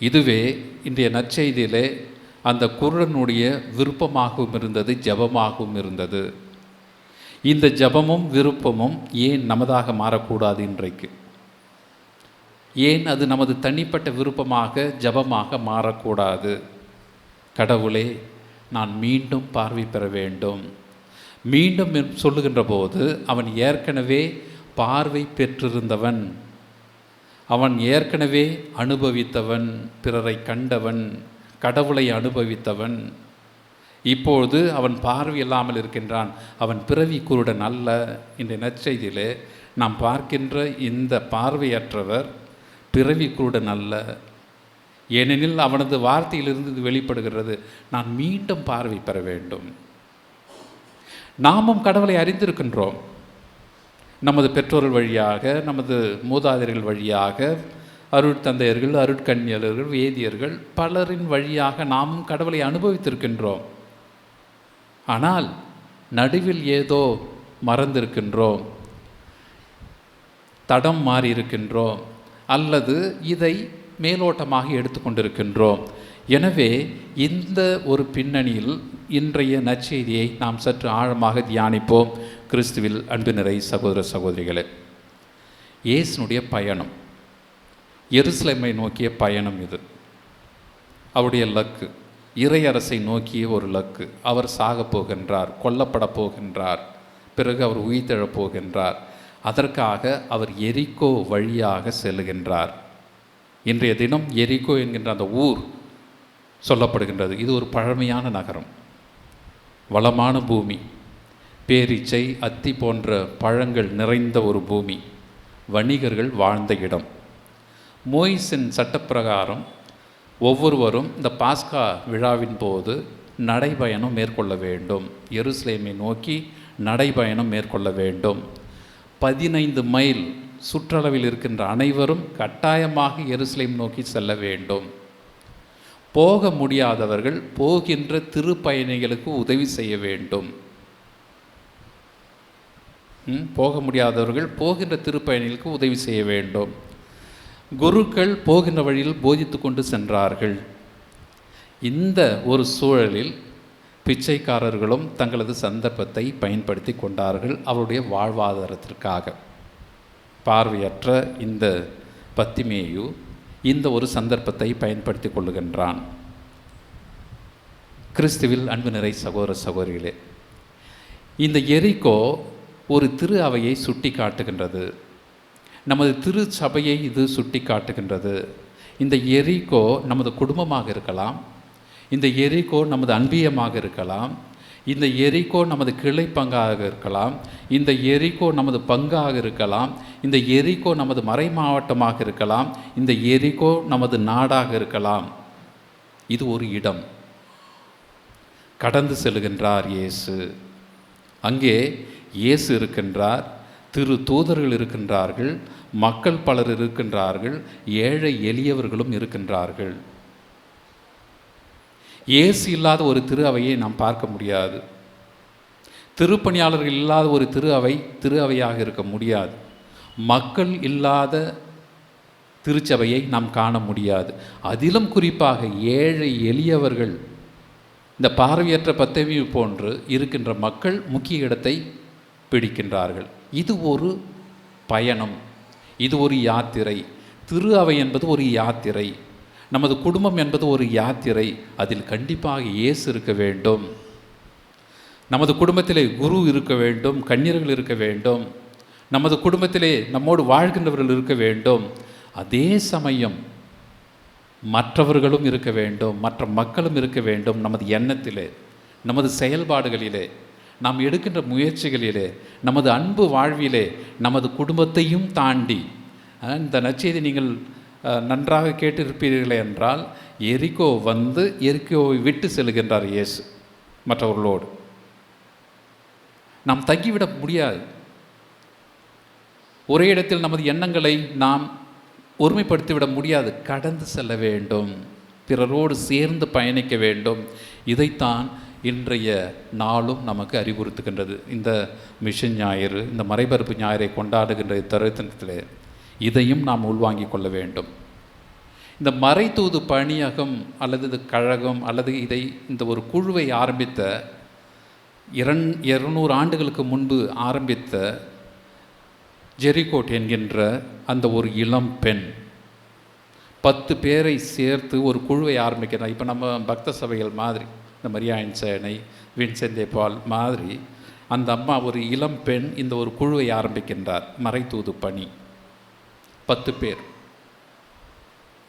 இதுவே இன்றைய நற்செய்தியிலே அந்த குருடனுடைய விருப்பமாகவும் இருந்தது, ஜெபமாகவும் இருந்தது. இந்த ஜெபமும் விருப்பமும் ஏன் நமதாக மாறக்கூடாது? இன்றைக்கு ஏன் அது நமது தனிப்பட்ட விருப்பமாக ஜெபமாக மாறக்கூடாது? கடவுளே, நான் மீண்டும் பார்வை பெற வேண்டும். மீண்டும் சொல்லுகின்ற போது அவன் ஏற்கனவே பார்வை பெற்றிருந்தவன், அவன் ஏற்கனவே அனுபவித்தவன், பிறரை கண்டவன், கடவுளை அனுபவித்தவன். இப்பொழுது அவன் பார்வை இல்லாமல் இருக்கின்றான். அவன் பிறவி குருடன் அல்ல. இன்றைய நற்செய்தியிலே நாம் பார்க்கின்ற இந்த பார்வையற்றவர் பிறவி குருடன் அல்ல. ஏனெனில் அவனது வார்த்தையிலிருந்து வெளிப்படுகிறது, நான் மீண்டும் பார்வை பெற வேண்டும். நாமும் கடவுளை அறிந்திருக்கின்றோம். நமது பெற்றோர்கள் வழியாக, நமது மூதாதையர்கள் வழியாக, அருட்தந்தையர்கள், அருட்கன்னியர்கள், வேதியர்கள் பலரின் வழியாக நாமும் கடவுளை அனுபவித்திருக்கின்றோம். ஆனால் நடுவில் ஏதோ மறந்திருக்கின்றோம், தடம் மாறி இருக்கின்றோம், அல்லது இதை மேலோட்டமாக எடுத்துக்கொண்டிருக்கின்றோம். எனவே இந்த ஒரு பின்னணியில் இன்றைய நற்செய்தியை நாம் சற்று ஆழமாக தியானிப்போம். கிறிஸ்துவில் அன்பினரை சகோதர சகோதரிகளே, இயேசுனுடைய பயணம், எருசலேமை நோக்கிய பயணம். இது அவருடைய லக்கு, இறையரசை நோக்கிய ஒரு லக்கு. அவர் சாகப் போகின்றார், கொல்லப்பட போகின்றார், பிறகு அவர் உயிர்த்தெழப் போகின்றார். அதற்காக அவர் எரிகோ வழியாக செல்லுகின்றார். இன்றைய தினம் எரிகோ என்கின்ற அந்த ஊர் சொல்லப்படுகின்றது. இது ஒரு பழமையான நகரம், வளமான பூமி, பேரீச்சை, அத்தி போன்ற பழங்கள் நிறைந்த ஒரு பூமி, வணிகர்கள் வாழ்ந்த இடம். மோயிசின் சட்டப்பிரகாரம் ஒவ்வொருவரும் இந்த பாஸ்கா விழாவின் போது நடைபயணம் மேற்கொள்ள வேண்டும். எருசலேமை நோக்கி நடைபயணம் மேற்கொள்ள வேண்டும். 15 மைல் சுற்றளவில் இருக்கின்ற அனைவரும் கட்டாயமாக எருசலேம் நோக்கி செல்ல வேண்டும். போக முடியாதவர்கள் போகின்ற திருப்பயணிகளுக்கு உதவி செய்ய வேண்டும். போக முடியாதவர்கள் போகின்ற திருப்பயணிகளுக்கு உதவி செய்ய வேண்டும். குருக்கள் போகின்ற வழியில் போதித்து கொண்டு சென்றார்கள். இந்த ஒரு சூழலில் பிச்சைக்காரர்களும் தங்களது சந்தர்ப்பத்தை பயன்படுத்தி கொண்டார்கள் அவருடைய வாழ்வாதாரத்திற்காக. பார்வையற்ற இந்த பத்திமேயு இந்த ஒரு சந்தர்ப்பத்தை பயன்படுத்தி கொள்ளுகின்றான். கிறிஸ்துவில் அன்பு நிறை சகோதர சகோதரிகளே, இந்த எரிகோ ஒரு திரு அவையை சுட்டி காட்டுகின்றது. நமது திரு சபையை இது சுட்டி காட்டுகின்றது. இந்த எரிகோ நமது குடும்பமாக இருக்கலாம், இந்த எரிகோ நமது அன்பியமாக இருக்கலாம், இந்த எரிகோ நமது கிளை பங்காக இருக்கலாம், இந்த எரிகோ நமது பங்காக இருக்கலாம், இந்த எரிகோ நமது மறை மாவட்டமாக இருக்கலாம், இந்த எரிகோ நமது நாடாக இருக்கலாம். இது ஒரு இடம். கடந்து செல்கின்றார் இயேசு. அங்கே இயேசு இருக்கின்றார், திரு தூதர்கள் இருக்கின்றார்கள், மக்கள் பலர் இருக்கின்றார்கள், ஏழை எளியவர்களும் இருக்கின்றார்கள். இயேசு இல்லாத ஒரு திரு அவையை நாம் பார்க்க முடியாது. திருப்பணியாளர்கள் இல்லாத ஒரு திரு அவையாக இருக்க முடியாது. மக்கள் இல்லாத திருச்சபையை நாம் காண முடியாது. அதிலும் குறிப்பாக ஏழை எளியவர்கள், இந்த பார்வையற்ற பத்தேவி போன்று இருக்கின்ற மக்கள் முக்கிய இடத்தை பிடிக்கின்றார்கள். இது ஒரு பயணம், இது ஒரு யாத்திரை. திரு அவை என்பது ஒரு யாத்திரை. நமது குடும்பம் என்பது ஒரு யாத்திரை. அதில் கண்டிப்பாக இயேசு இருக்க வேண்டும். நமது குடும்பத்திலே குரு இருக்க வேண்டும், கன்னியர்கள் இருக்க வேண்டும், நமது குடும்பத்திலே நம்மோடு வாழ்கின்றவர்கள் இருக்க வேண்டும். அதே சமயம் மற்றவர்களும் இருக்க வேண்டும், மற்ற மக்களும் இருக்க வேண்டும். நமது எண்ணத்திலே, நமது செயல்பாடுகளிலே, நாம் எடுக்கின்ற முயற்சிகளிலே, நமது அன்பு வாழ்விலே, நமது குடும்பத்தையும் தாண்டி. இந்த நற்செய்தி நீங்கள் நன்றாக கேட்டிருப்பீர்களே என்றால், எரிகோ வந்து எரிகோவை விட்டு செல்கின்றார் இயேசு மற்றவர்களோடு. நாம் தங்கிவிட முடியாது. ஒரே இடத்தில் நமது எண்ணங்களை நாம் ஒருமைப்படுத்திவிட முடியாது. கடந்து செல்ல வேண்டும், பிறரோடு சேர்ந்து பயணிக்க வேண்டும். இதைத்தான் இன்றைய நாளும் நமக்கு அறிவுறுத்துகின்றது. இந்த மிஷன் ஞாயிறு, இந்த மறைபரப்பு ஞாயிறை கொண்டாடுகின்ற தருணத்திலே இதையும் நாம் உள்வாங்கிக் கொள்ள வேண்டும். இந்த மறைத்தூது பணியகம் அல்லது இது கழகம் அல்லது இந்த ஒரு குழுவை ஆரம்பித்த 200 ஆண்டுகளுக்கு முன்பு ஆரம்பித்த ஜெரிகோட் என்கின்ற அந்த ஒரு இளம் பெண் 10 பேரை சேர்த்து ஒரு குழுவை ஆரம்பிக்கிறார். இப்போ நம்ம பக்த சபைகள் மாதிரி, இந்த மரியாயின் சேனை, வின்சென்ட் பால் மாதிரி அந்த அம்மா ஒரு இளம் பெண் இந்த ஒரு குழுவை ஆரம்பிக்கின்றார். மறைத்தூது பணி. 10 பேர்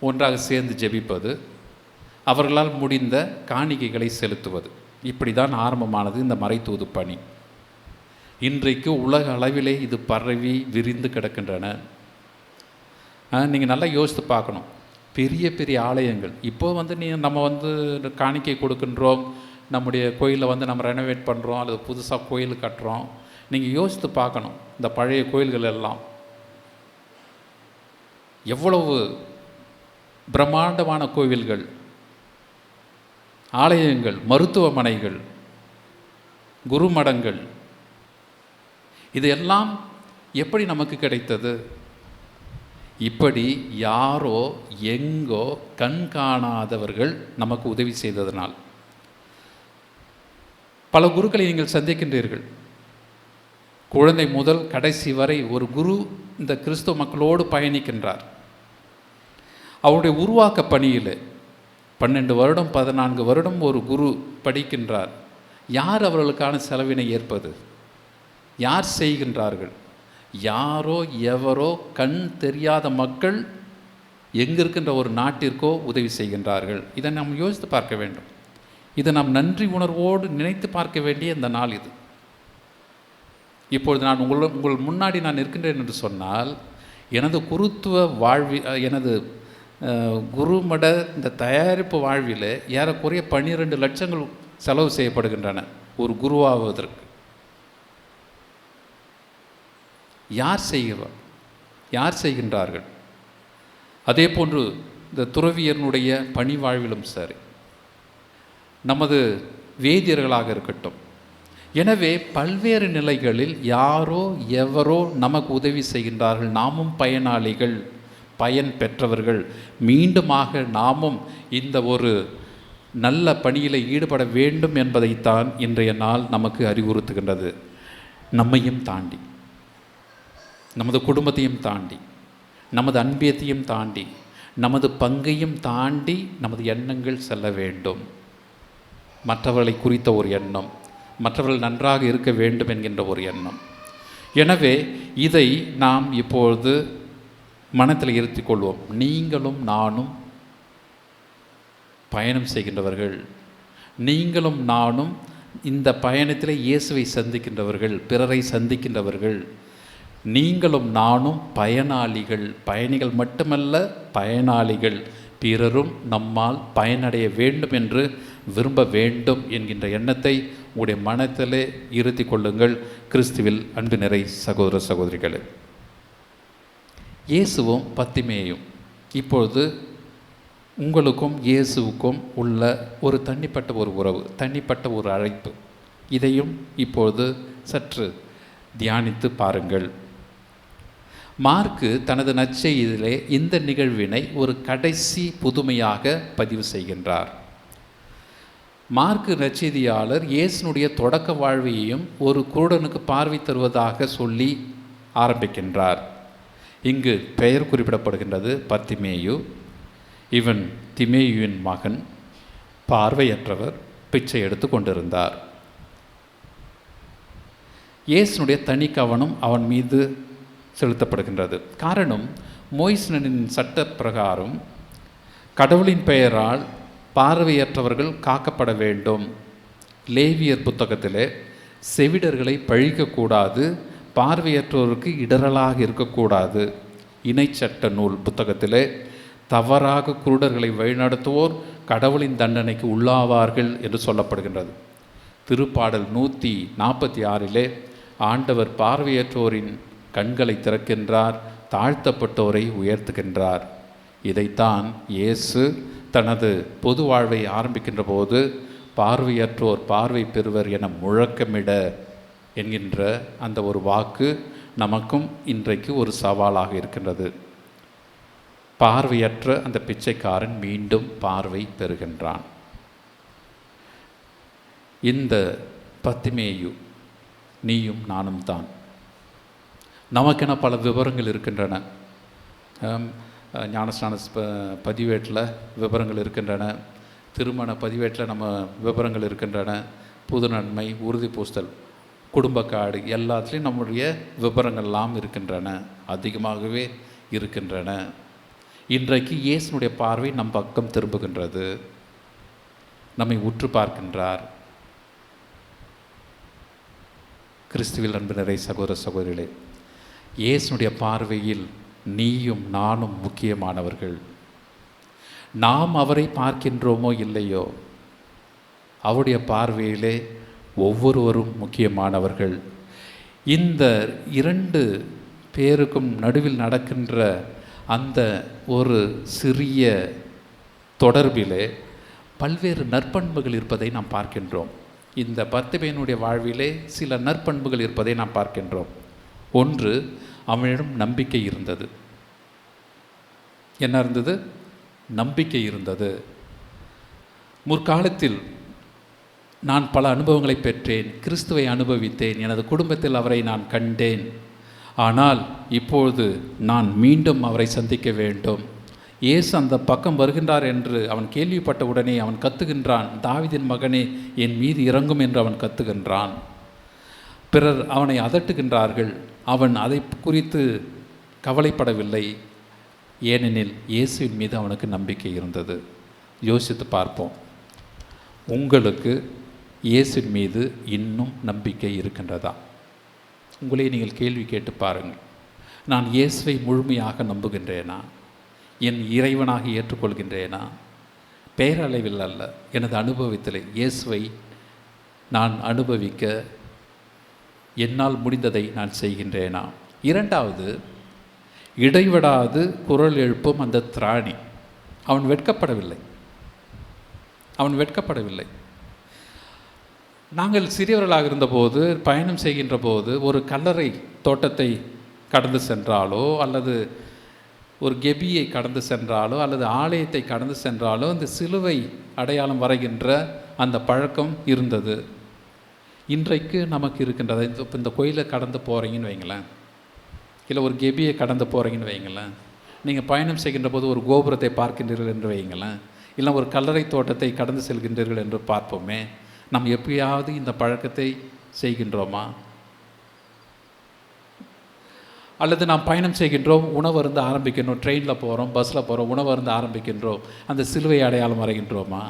ஒன்றாக சேர்ந்து ஜெபிப்பது, அவர்களால் முடிந்த காணிக்கைகளை செலுத்துவது. இப்படி தான் ஆரம்பமானது இந்த மறைத்தூது பணி. இன்றைக்கு உலக அளவிலே இது பரவி விரிந்து கிடக்கின்றன. நீங்கள் நல்லா யோசித்து பார்க்கணும். பெரிய பெரிய ஆலயங்கள் இப்போ நம்ம காணிக்கை கொடுக்கின்றோம், நம்முடைய கோயிலை நம்ம ரெனோவேட் பண்ணுறோம் அல்லது புதுசாக கோயில் கட்டுறோம். நீங்கள் யோசித்து பார்க்கணும், இந்த பழைய கோயில்கள் எல்லாம் எவ்வளவு பிரம்மாண்டமான கோவில்கள், ஆலயங்கள், மருத்துவமனைகள், குருமடங்கள், இதெல்லாம் எப்படி நமக்கு கிடைத்தது? இப்படி யாரோ எங்கோ கண் காணாதவர்கள் நமக்கு உதவி செய்ததனால். பல குருக்களை நீங்கள் சந்திக்கின்றீர்கள். குழந்தை முதல் கடைசி வரை ஒரு குரு இந்த கிறிஸ்துவ மக்களோடு பயணிக்கின்றார். அவருடைய உருவாக்க பணியில் 12 வருடம் 14 வருடம் ஒரு குரு படிக்கின்றார். யார் அவர்களுக்கான செலவினை ஏற்பது? யார் செய்கின்றார்கள்? யாரோ எவரோ கண் தெரியாத மக்கள் எங்கே இருக்கின்ற ஒரு நாட்டிற்கோ உதவி செய்கின்றார்கள். இதை நாம் யோசித்து பார்க்க வேண்டும். இதை நாம் நன்றி உணர்வோடு நினைத்து பார்க்க வேண்டிய இந்த நாள் இது. இப்பொழுது நான் உங்கள் முன்னாடி நான் இருக்கின்றேன் என்று சொன்னால், எனது குருத்துவ எனது குருமட இந்த தயாரிப்பு வாழ்வில் ஏறக்குறைய 12 லட்சங்கள் செலவு செய்யப்படுகின்றன ஒரு குருவாவதற்கு. யார் செய்கின்றார்கள்? அதே போன்று இந்த துறவியனுடைய பணி வாழ்விலும் சரி, நமது வேதியர்களாக இருக்கட்டும். எனவே பல்வேறு நிலைகளில் யாரோ எவரோ நமக்கு உதவி செய்கின்றார்கள். நாமும் பயனாளிகள், பயன் பெற்றவர்கள். மீண்டுமாக நாமும் இந்த ஒரு நல்ல பணியில் ஈடுபட வேண்டும் என்பதைத்தான் இன்றைய நாள் நமக்கு அறிவுறுத்துகின்றது. நம்மையும் தாண்டி, நமது குடும்பத்தையும் தாண்டி, நமது அன்பியத்தையும் தாண்டி, நமது பங்கையும் தாண்டி நமது எண்ணங்கள் செல்ல வேண்டும். மற்றவர்களை குறித்த ஒரு எண்ணம், மற்றவர்கள் நன்றாக இருக்க வேண்டும் என்கின்ற ஒரு எண்ணம். எனவே இதை நாம் இப்பொழுது மனத்தில் இருத்திக் கொள்வோம். நீங்களும் நானும் பயணம் செய்கின்றவர்கள். நீங்களும் நானும் இந்த பயணத்தில் இயேசுவை சந்திக்கின்றவர்கள், பிறரை சந்திக்கின்றவர்கள். நீங்களும் நானும் பயனாளிகள். பயணிகள் மட்டுமல்ல, பயனாளிகள். பிறரும் நம்மால் பயனடைய வேண்டும் என்று விரும்ப வேண்டும் என்கின்ற எண்ணத்தை உங்களுடைய மனத்திலே இருத்தி கொள்ளுங்கள். கிறிஸ்துவில் அன்பு நிறை சகோதர சகோதரிகளே, இயேசுவும் பத்திமேயும் இப்பொழுது உங்களுக்கும் இயேசுவுக்கும் உள்ள ஒரு தனிப்பட்ட ஒரு உறவு, தனிப்பட்ட ஒரு அழைப்பு. இதையும் இப்பொழுது சற்று தியானித்து பாருங்கள். மார்க்கு தனது நற்செய்தியிலே இந்த நிகழ்வினை ஒரு கடைசி புதுமையாக பதிவு செய்கின்றார். மார்க்கு நற்செய்தியாளர் இயேசுனுடைய தொடக்க வாழ்வையையும் ஒரு குருடனுக்கு பார்வை தருவதாக சொல்லி ஆரம்பிக்கின்றார். இங்கு பெயர் குறிப்பிடப்படுகின்றது பத்திமேயு. இவன் திமேயுவின் மகன், பார்வையற்றவர், பிச்சை எடுத்து கொண்டிருந்தார். இயேசுனுடைய தனி கவனம் அவன் மீது செலுத்தப்படுகின்றது. காரணம், மோய்சனின் சட்ட பிரகாரம் கடவுளின் பெயரால் பார்வையற்றவர்கள் காக்கப்பட வேண்டும். லேவியர் புத்தகத்திலே செவிடர்களை பழிக்கக்கூடாது, பார்வையற்றோருக்கு இடரலாக இருக்கக்கூடாது. இணைச்சட்ட நூல் புத்தகத்திலே தவறாக குருடர்களை வழிநடத்துவோர் கடவுளின் தண்டனைக்கு உள்ளாவார்கள் என்று சொல்லப்படுகின்றது. திருப்பாடல் 146 ஆண்டவர் பார்வையற்றோரின் கண்களை திறக்கின்றார், தாழ்த்தப்பட்டோரை உயர்த்துகின்றார். இதைத்தான் இயேசு தனது பொது வாழ்வை ஆரம்பிக்கின்ற போது பார்வையற்றோர் பார்வை பெறுவர் என முழக்கமிட என்கின்ற அந்த ஒரு வாக்கு நமக்கும் இன்றைக்கு ஒரு சவாலாக இருக்கின்றது. பார்வையற்ற அந்த பிச்சைக்காரன் மீண்டும் பார்வை பெறுகின்றான். இந்த பத்திமேயு நீயும் நானும் தான். நமக்கென பல விவரங்கள் இருக்கின்றன. ஞானஸ்நான பதிவேட்டில் விவரங்கள் இருக்கின்றன, திருமண பதிவேட்டில் நம்ம விவரங்கள் இருக்கின்றன, புது நன்மை, உறுதி பூசல், குடும்ப கார்டு, எல்லாத்துலேயும் நம்முடைய விவரங்கள்லாம் இருக்கின்றன, அதிகமாகவே இருக்கின்றன. இன்றைக்கு இயேசுனுடைய பார்வை நம் பக்கம் திரும்புகின்றது, நம்மை உற்று பார்க்கின்றார். கிறிஸ்துவில் அன்பு நிறை சகோதர சகோதரிகளே, இயேசுனுடைய பார்வையில் நீயும் நானும் முக்கியமானவர்கள். நாம் அவரை பார்க்கின்றோமோ இல்லையோ, அவருடைய பார்வையிலே ஒவ்வொருவரும் முக்கியமானவர்கள். இந்த 2 பேருக்கும் நடுவில் நடக்கின்ற அந்த ஒரு சிறிய தொடர்பிலே பல்வேறு நற்பண்புகள் இருப்பதை நாம் பார்க்கின்றோம். இந்த பத்திமேயனுடைய வாழ்விலே சில நற்பண்புகள் இருப்பதை நாம் பார்க்கின்றோம். ஒன்று, அவனிடம் நம்பிக்கை இருந்தது. என்ன இருந்தது? நம்பிக்கை இருந்தது. முற்காலத்தில் நான் பல அனுபவங்களை பெற்றேன், கிறிஸ்துவை அனுபவித்தேன், எனது குடும்பத்தில் அவரை நான் கண்டேன். ஆனால் இப்பொழுது நான் மீண்டும் அவரை சந்திக்க வேண்டும். இயேசு அந்த பக்கம் வருகின்றார் என்று அவன் கேள்விப்பட்ட உடனே அவன் கத்துகின்றான், தாவீதின் மகனே என் மீது இறங்கும் என்று அவன் கத்துகின்றான். பிறர் அவனை அதட்டுகின்றார்கள், அவன் அதை குறித்து கவலைப்படவில்லை. ஏனெனில் இயேசுவின் மீது அவனுக்கு நம்பிக்கை இருந்தது. யோசித்து பார்ப்போம், உங்களுக்கு இயேசுவின் மீது இன்னும் நம்பிக்கை இருக்கின்றதா? உங்களே நீங்கள் கேள்வி கேட்டு பாருங்கள். நான் இயேசுவை முழுமையாக நம்புகின்றேனா? என் இறைவனாக ஏற்றுக்கொள்கின்றேனா? பெயரளவில் அல்ல, எனது அனுபவத்தில் இயேசுவை நான் அனுபவிக்க என்னால் முடிந்ததை நான் செய்கின்றேனா? இரண்டாவது, இடைவிடாது குரல் எழுப்பும் அந்த திராணி. அவன் வெட்கப்படவில்லை. நாங்கள் சிறியவர்களாக இருந்தபோது பயணம் செய்கின்ற போது ஒரு கல்லறை தோட்டத்தை கடந்து சென்றாலோ அல்லது ஒரு கெபியை கடந்து சென்றாலோ அல்லது ஆலயத்தை கடந்து சென்றாலோ இந்த சிலுவை அடையாளம் வரைகின்ற அந்த பழக்கம் இருந்தது. இன்றைக்கு நமக்கு இருக்கின்றது. இப்போ இந்த கோயிலை கடந்து போகிறீங்கன்னு வைங்களேன், இல்லை ஒரு கெபியை கடந்து போகிறீங்கன்னு வைங்களேன், நீங்கள் பயணம் செய்கின்ற போது ஒரு கோபுரத்தை பார்க்கின்றீர்கள் என்று வைங்களேன், இல்லை ஒரு கல்லறை தோட்டத்தை கடந்து செல்கின்றீர்கள் என்று பார்ப்போமே, நாம் எப்பயாவது இந்த பழக்கத்தை செய்கின்றோமா? அல்லது நாம் பயணம் செய்கின்றோம், உணவு அருந்து ஆரம்பிக்கின்றோம், ட்ரெயினில் போகிறோம், பஸ்ஸில் போகிறோம், உணவு அருந்து ஆரம்பிக்கின்றோம், அந்த சிலுவை அடையாளம் வரைகின்றோமா?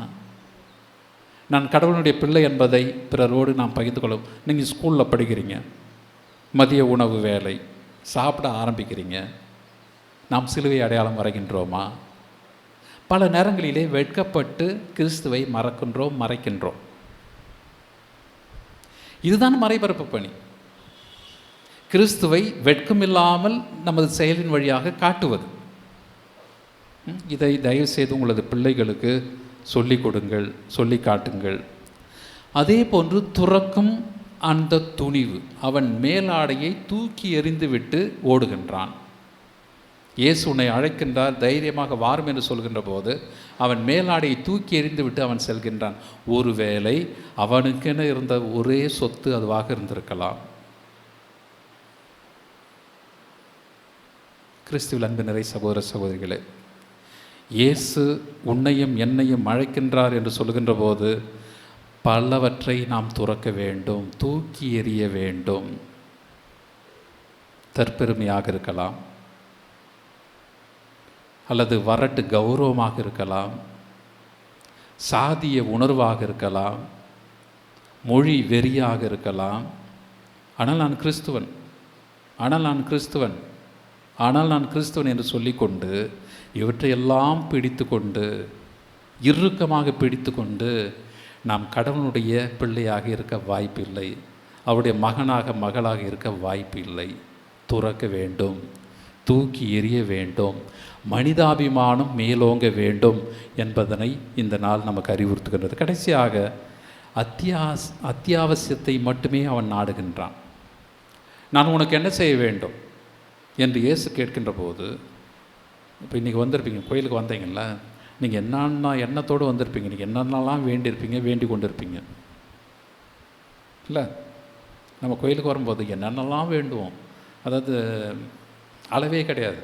நான் கடவுளுடைய பிள்ளை என்பதை பிறரோடு நாம் பகிர்ந்து கொள்ளும். நீங்கள் ஸ்கூலில் படிக்கிறீங்க, மதிய உணவு வேலை, சாப்பிட ஆரம்பிக்கிறீங்க, நாம் சிலுவை அடையாளம் வரைகின்றோமா? பல நேரங்களிலே வெட்கப்பட்டு கிறிஸ்துவை மறைக்கின்றோம். இதுதான் மறைபரப்பு பணி. கிறிஸ்துவை வெட்கமில்லாமல் நமது செயலின் வழியாக காட்டுவது. இதை தயவு செய்து உங்களது பிள்ளைகளுக்கு சொல்லிக் கொடுங்கள், சொல்லி காட்டுங்கள். அதே போன்று துறக்கும் அந்த துணிவு. அவன் மேலாடையை தூக்கி எறிந்துவிட்டு ஓடுகின்றான். இயேசு உன்னை அழைக்கின்றார், தைரியமாக வாரும் என்று சொல்கின்ற போது அவன் மேலாடையை தூக்கி எறிந்துவிட்டு அவன் செல்கின்றான். ஒருவேளை அவனுக்கென இருந்த ஒரே சொத்து அதுவாக இருந்திருக்கலாம். கிறிஸ்துவில் அன்பு நிறை சகோதர சகோதரிகளே, இயேசு உன்னையும் என்னையும் அழைக்கின்றார் என்று சொல்கின்ற போது பலவற்றை நாம் துறக்க வேண்டும், தூக்கி எறிய வேண்டும். தற்பெருமையாக இருக்கலாம், அல்லது வரட்டு கௌரவமாக இருக்கலாம், சாதிய உணர்வாக இருக்கலாம், மொழி வெறியாக இருக்கலாம். ஆனால் நான் கிறிஸ்துவன் என்று சொல்லிக்கொண்டு இவற்றையெல்லாம் இறுக்கமாக பிடித்து கொண்டு நாம் கடவுளுடைய பிள்ளையாக இருக்க வாய்ப்பில்லை, அவருடைய மகளாக இருக்க வாய்ப்பில்லை. துறக்க வேண்டும், தூக்கி எறிய வேண்டும், மனிதாபிமானம் மேலோங்க வேண்டும் என்பதனை இந்த நாள் நமக்கு அறிவுறுத்துகின்றது. கடைசியாக அத்தியாவசியத்தை மட்டுமே அவன் நாடுகின்றான். நான் உனக்கு என்ன செய்ய வேண்டும் என்று இயேசு கேட்கின்ற போது, இப்போ இன்றைக்கி வந்திருப்பீங்க, கோயிலுக்கு வந்தீங்கள, நீங்கள் என்னென்ன எண்ணத்தோடு வந்திருப்பீங்க, நீங்கள் என்னென்னலாம் வேண்டி கொண்டு இருப்பீங்க இல்லை? நம்ம கோயிலுக்கு வரும்போது என்னென்னலாம் வேண்டுவோம், அதாவது அளவே கிடையாது,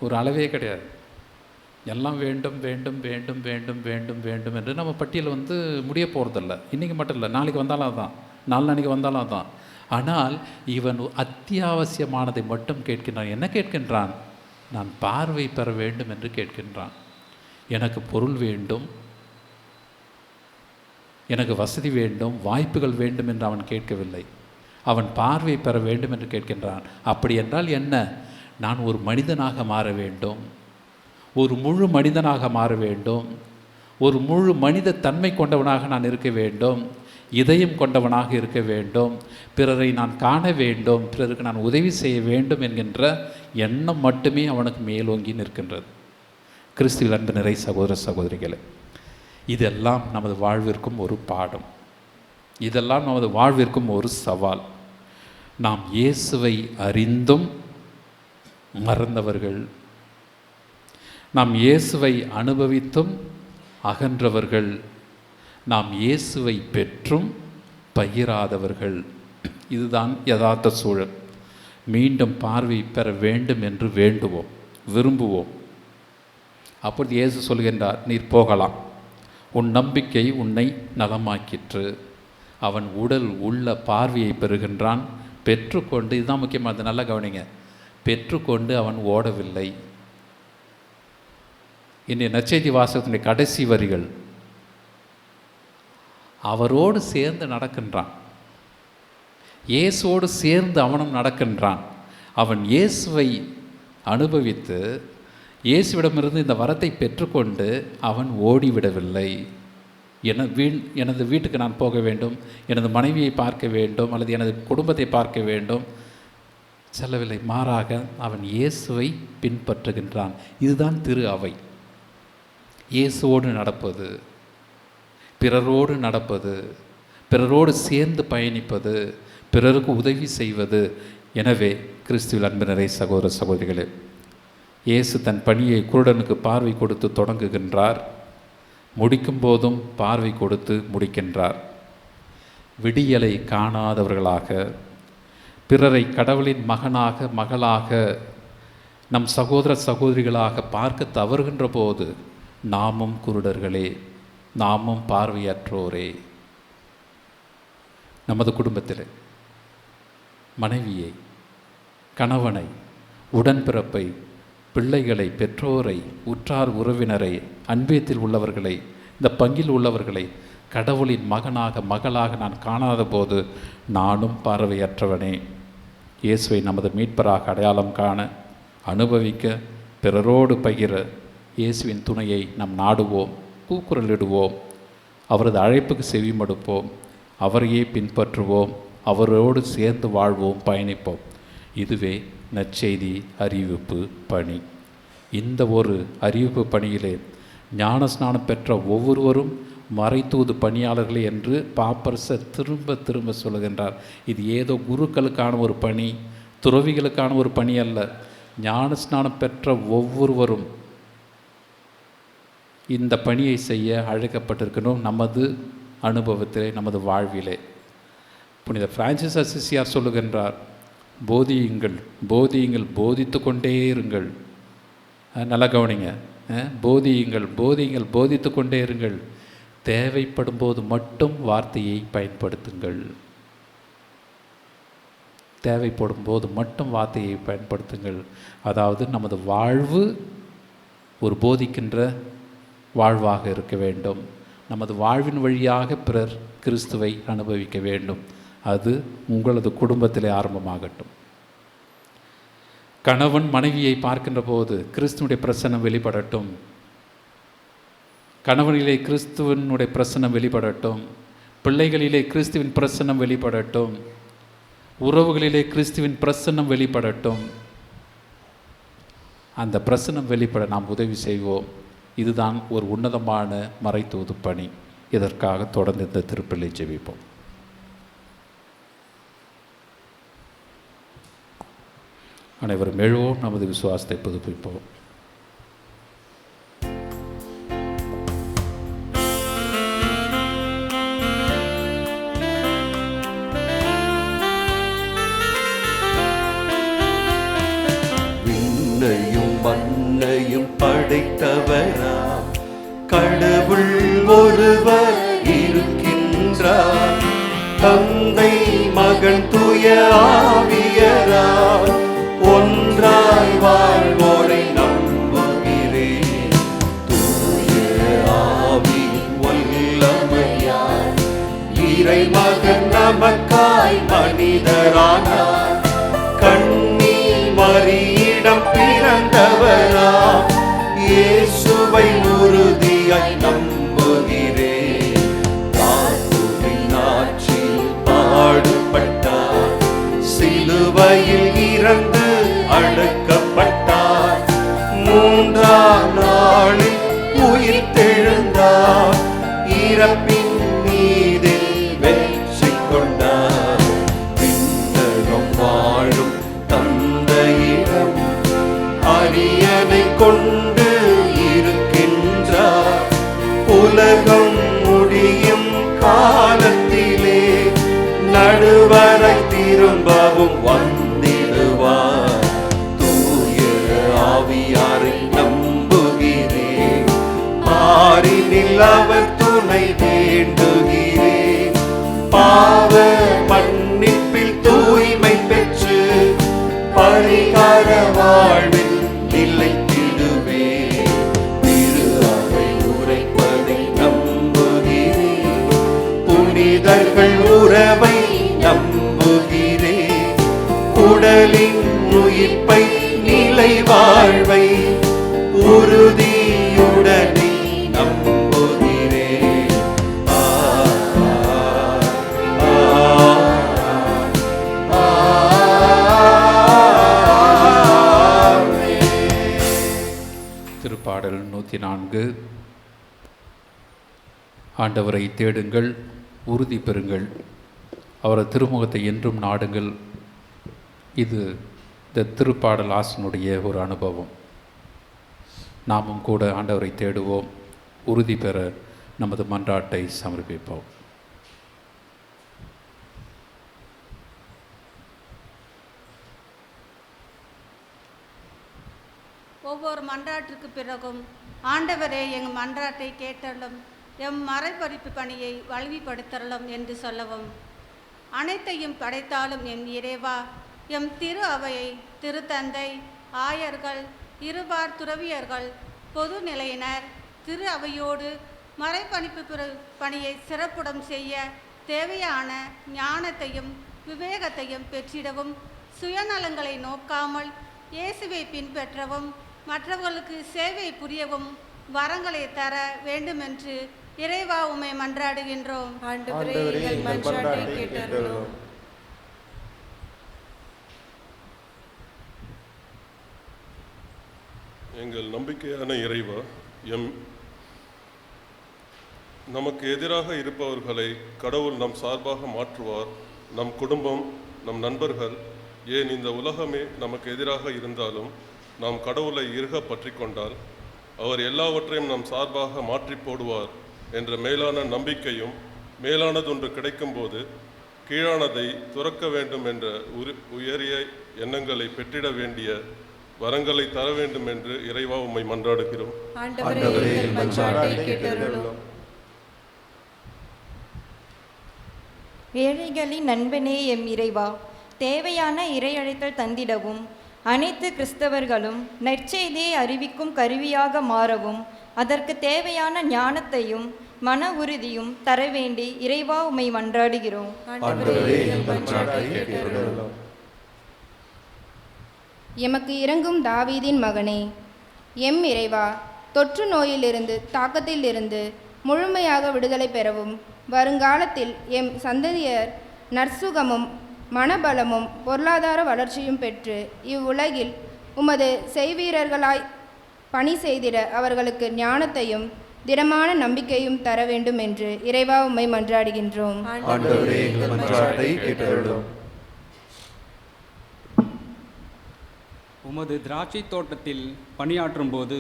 ஒரு அளவே கிடையாது. எல்லாம் வேண்டும் வேண்டும் வேண்டும் வேண்டும் வேண்டும் வேண்டும் என்று நம்ம பட்டியல் முடிய போகிறதில்ல. இன்றைக்கி மட்டும் இல்லை, நாளைக்கு வந்தாலும் அதுதான், நாளைக்கு வந்தாலும் அதுதான். ஆனால் இவன் அத்தியாவசியமானதை மட்டும் கேட்கின்றான். என்ன கேட்கின்றான்? நான் பார்வை பெற வேண்டும் என்று கேட்கின்றான். எனக்கு பொருள் வேண்டும், எனக்கு வசதி வேண்டும், வாய்ப்புகள் வேண்டும் என்று அவன் கேட்கவில்லை. அவன் பார்வை பெற வேண்டும் என்று கேட்கின்றான். அப்படி என்றால் என்ன? நான் ஒரு மனிதனாக மாற வேண்டும், ஒரு முழு மனிதனாக மாற வேண்டும், ஒரு முழு மனித தன்மை கொண்டவனாக நான் இருக்க வேண்டும், இதயம் கொண்டவனாக இருக்க வேண்டும், பிறரை நான் காண வேண்டும், பிறருக்கு நான் உதவி செய்ய வேண்டும் என்கின்ற எண்ணம் மட்டுமே அவனுக்கு மேலோங்கி நிற்கின்றது. கிறிஸ்துவில் அன்பு நிறை சகோதர சகோதரிகளே, இதெல்லாம் நமது வாழ்விற்கும் ஒரு பாடம், இதெல்லாம் நமது வாழ்விற்கும் ஒரு சவால். நாம் இயேசுவை அறிந்தும் மறந்தவர்கள், நாம் இயேசுவை அனுபவித்தும் அகன்றவர்கள், நாம் இயேசுவை பெற்றும் பகிராதவர்கள். இதுதான் யதார்த்த சூழல். மீண்டும் பார்வை பெற வேண்டும் என்று விரும்புவோம். அப்பொழுது இயேசு சொல்கின்றார், நீர் போகலாம், உன் நம்பிக்கை உன்னை நலமாக்கிற்று. அவன் உடல் உள்ள பார்வையை பெறுகின்றான், பெற்றுக்கொண்டு, இதுதான் முக்கியமானது, நல்லா கவனிங்க, பெற்றுக்கொண்டு அவன் ஓடவில்லை. இன்றைய நற்செய்தி வாசகத்தினுடைய கடைசி வரிகள், அவரோடு சேர்ந்து நடக்கின்றான், இயேசுவோடு சேர்ந்து அவனும் நடக்கின்றான். அவன் இயேசுவை அனுபவித்து இயேசுவிடமிருந்து இந்த வரத்தை பெற்றுக்கொண்டு அவன் ஓடிவிடவில்லை. எனது வீட்டுக்கு நான் போக வேண்டும், எனது மனைவியை பார்க்க வேண்டும், அல்லது எனது குடும்பத்தை பார்க்க வேண்டும் செல்லவில்லை. மாறாக அவன் இயேசுவை பின்பற்றுகின்றான். இதுதான் திரு அவை. இயேசுவோடு நடப்பது, பிறரோடு நடப்பது, பிறரோடு சேர்ந்து பயணிப்பது, பிறருக்கு உதவி செய்வது. எனவே கிறிஸ்துவில் அன்பு நிறை சகோதர சகோதரிகளே, இயேசு தன் பணியை குருடனுக்கு பார்வை கொடுத்து தொடங்குகின்றார், முடிக்கும் போதும் பார்வை கொடுத்து முடிக்கின்றார். விடியலை காணாதவர்களாக, பிறரை கடவுளின் மகனாக மகளாக, நம் சகோதர சகோதரிகளாக பார்க்க தவறுகின்ற போது நாமும் குருடர்களே, நாமும் பார்வையற்றோரே. நமது குடும்பத்தில் மனைவியை, கணவனை, உடன்பிறப்பை, பிள்ளைகளை, பெற்றோரை, உற்றார் உறவினரை, அன்பியத்தில் உள்ளவர்களை, இந்த பங்கில் உள்ளவர்களை கடவுளின் மகனாக மகளாக நான் காணாத போது நானும் பார்வையற்றவனே. இயேசுவை நமது மீட்பராக அடையாளம் காண, அனுபவிக்க, பிறரோடு பகிர இயேசுவின் துணையை நாம் நாடுவோம், கூக்குரலிடுவோம், அவரது அழைப்புக்கு செவிமடுப்போம், அவரையே பின்பற்றுவோம், அவரோடு சேர்ந்து வாழ்வோம், பயணிப்போம். இதுவே நற்செய்தி அறிவிப்பு பணி. இந்த ஒரு அறிவிப்பு பணியிலே ஞானஸ்நானம் பெற்ற ஒவ்வொருவரும் மறைத்தூது பணியாளர்களே என்று பாப்பரசர் திரும்ப திரும்ப சொல்லுகின்றார். இது ஏதோ குருக்களுக்கான ஒரு பணி, துறவிகளுக்கான ஒரு பணி அல்ல. ஞானஸ்நானம் பெற்ற ஒவ்வொருவரும் இந்த பணியை செய்ய அழைக்கப்பட்டிருக்கணும். நமது அனுபவத்திலே, நமது வாழ்விலே புனித பிரான்சிஸ் அசிசியார் சொல்லுகின்றார், போதியுங்கள், போதியுங்கள், போதித்து கொண்டே இருங்கள். நல்லா கவனிங்க, போதியுங்கள், போதியுங்கள், போதித்து கொண்டே இருங்கள். தேவைப்படும் போது மட்டும் வார்த்தையை பயன்படுத்துங்கள். தேவைப்படும் போது மட்டும் வார்த்தையை பயன்படுத்துங்கள். அதாவது நமது வாழ்வு ஒரு போதிக்கின்ற வாழ்வாக இருக்க வேண்டும். நமது வாழ்வின் வழியாக பிறர் கிறிஸ்துவை அனுபவிக்க வேண்டும். அது உங்களது குடும்பத்திலே ஆரம்பமாகட்டும். கணவன் மனைவியை பார்க்கின்ற போது கிறிஸ்துவனுடைய பிரசன்னம் வெளிப்படட்டும். கணவனிலே கிறிஸ்துவனுடைய பிரசன்னம் வெளிப்படட்டும். பிள்ளைகளிலே கிறிஸ்துவின் பிரசன்னம் வெளிப்படட்டும். உறவுகளிலே கிறிஸ்துவின் பிரசன்னம் வெளிப்படட்டும். அந்த பிரசன்னம் வெளிப்பட நாம் உதவி செய்வோம். இதுதான் ஒரு உன்னதமான மறைத்தூது பணி. இதற்காக தொடர்ந்து இந்த திருப்பலியை ஜெபிப்போம். அனைவரும் எழுவோம், நமது விசுவாசத்தை புதுப்பிப்போம். விண்ணையும் மண்ணையும் படைத்தவரா கடவுள் ஒருவர் இருக்கின்றார். தந்தை, மகன், தூய ஆவியரால் ஒன்றாய் வாழ்வோரை நம்புகிறேன். தூய ஆவியின் வல்லமையால் இறைமகன் நமக்காய் மனிதரானார். கண்ணி மரியிடம் பிறந்தவரா இயேசுவை உறுதியாய் நம்புகிறேன். தாழ்வின் ஆட்சியில் பாடுபட்டார், சிலுவையில் இறந்து அடக்கப்பட்டார். மூன்றாம் நாளில் உயிர்த்தெழுந்தார், இறப்பின் மீதில் வெற்றி கொண்டார். விண்ணகம் வாழும் தந்தையிடம் அரியணை கொண்டு இருக்கின்றார். உலகம் முடியும் காலத்திலே நடுவரை திரும்பவும் வந்திடுவார். தூய ஆவியாரை நம்புகிறேன், மாறினில் அவர் துணை வேண்டுகிறேன். பாவ மன்னிப்பில் தூய்மை திருப்பாடல் 104. ஆண்டவரை தேடுங்கள், உறுதி பெறுங்கள், அவரது திருமுகத்தை என்றும் நாடுங்கள். இது இந்த திருப்பாடல் ஆசிரியனுடைய ஒரு அனுபவம். நாமும் கூட ஆண்டவரை தேடுவோம், உறுதி பெற நமது மன்றாட்டை சமர்ப்பிப்போம். ஒவ்வொரு மன்றாட்டிற்கு பிறகும் ஆண்டவரே எங்கள் மன்றாட்டை கேட்டள்ளும், எம் மறைபடிப்பு பணியை வலிமைப்படுத்தலும் என்று சொல்லவும். அனைத்தையும் படைத்தாலும் எம் இறைவா, எம் திரு அவையை திருத்தந்தை, ஆயர்கள், இருபார் துறவியர்கள், பொது நிலையினர் திரு அவையோடு மறைபணிப்பு பணியை சிறப்புடன் செய்ய தேவையான ஞானத்தையும் விவேகத்தையும் பெற்றிடவும், சுயநலங்களை நோக்காமல் இயேசுவை பின்பற்றவும், மற்றவர்களுக்கு சேவை புரியவும் வரங்களை தர வேண்டுமென்று இறைவா உம்மை மன்றாடுகின்றோம். எங்கள் நம்பிக்கையான இறைவா, நமக்கு எதிராக இருப்பவர்களை கடவுள் நம் சார்பாக மாற்றுவார். நம் குடும்பம், நம் நண்பர்கள், ஏன் இந்த உலகமே நமக்கு எதிராக இருந்தாலும் நாம் கடவுளை இறுக பற்றி கொண்டால் அவர் எல்லாவற்றையும் நம் சார்பாக மாற்றி போடுவார் என்ற மேலான நம்பிக்கையும், மேலானதொன்று கிடைக்கும்போது கீழானதை துறக்க வேண்டும் என்ற உயரிய எண்ணங்களை பெற்றிட வேண்டிய வரங்களை தர வேண்டும் என்று இறைவா உம்மை மன்றாடுகிறோம். ஏழைகளின் நண்பனே எம் இறைவா, தேவையான இறையழைத்தல் தந்திடவும், அனைத்து கிறிஸ்தவர்களும் நற்செய்தியை அறிவிக்கும் கருவியாக மாறவும், அதற்கு தேவையான ஞானத்தையும் மன உறுதியும் தர வேண்டி இறைவா உம்மை மன்றாடுகிறோம். எமக்கு இறங்கும் தாவீதின் மகனே, எம் இறைவா, தொற்று நோயிலிருந்து தாக்கத்திலிருந்து முழுமையாக விடுதலை பெறவும், வருங்காலத்தில் எம் சந்ததியர் நற்சுகமும் மனபலமும் பொருளாதார வளர்ச்சியும் பெற்று இவ்வுலகில் உமது செய்வீரர்களாய் பணி செய்திட அவர்களுக்கு ஞானத்தையும் திடமான நம்பிக்கையும் தர வேண்டும் என்று இறைவா உம்மை மன்றாடுகின்றோம். உமது திராட்சை தோட்டத்தில் பணியாற்றும் போது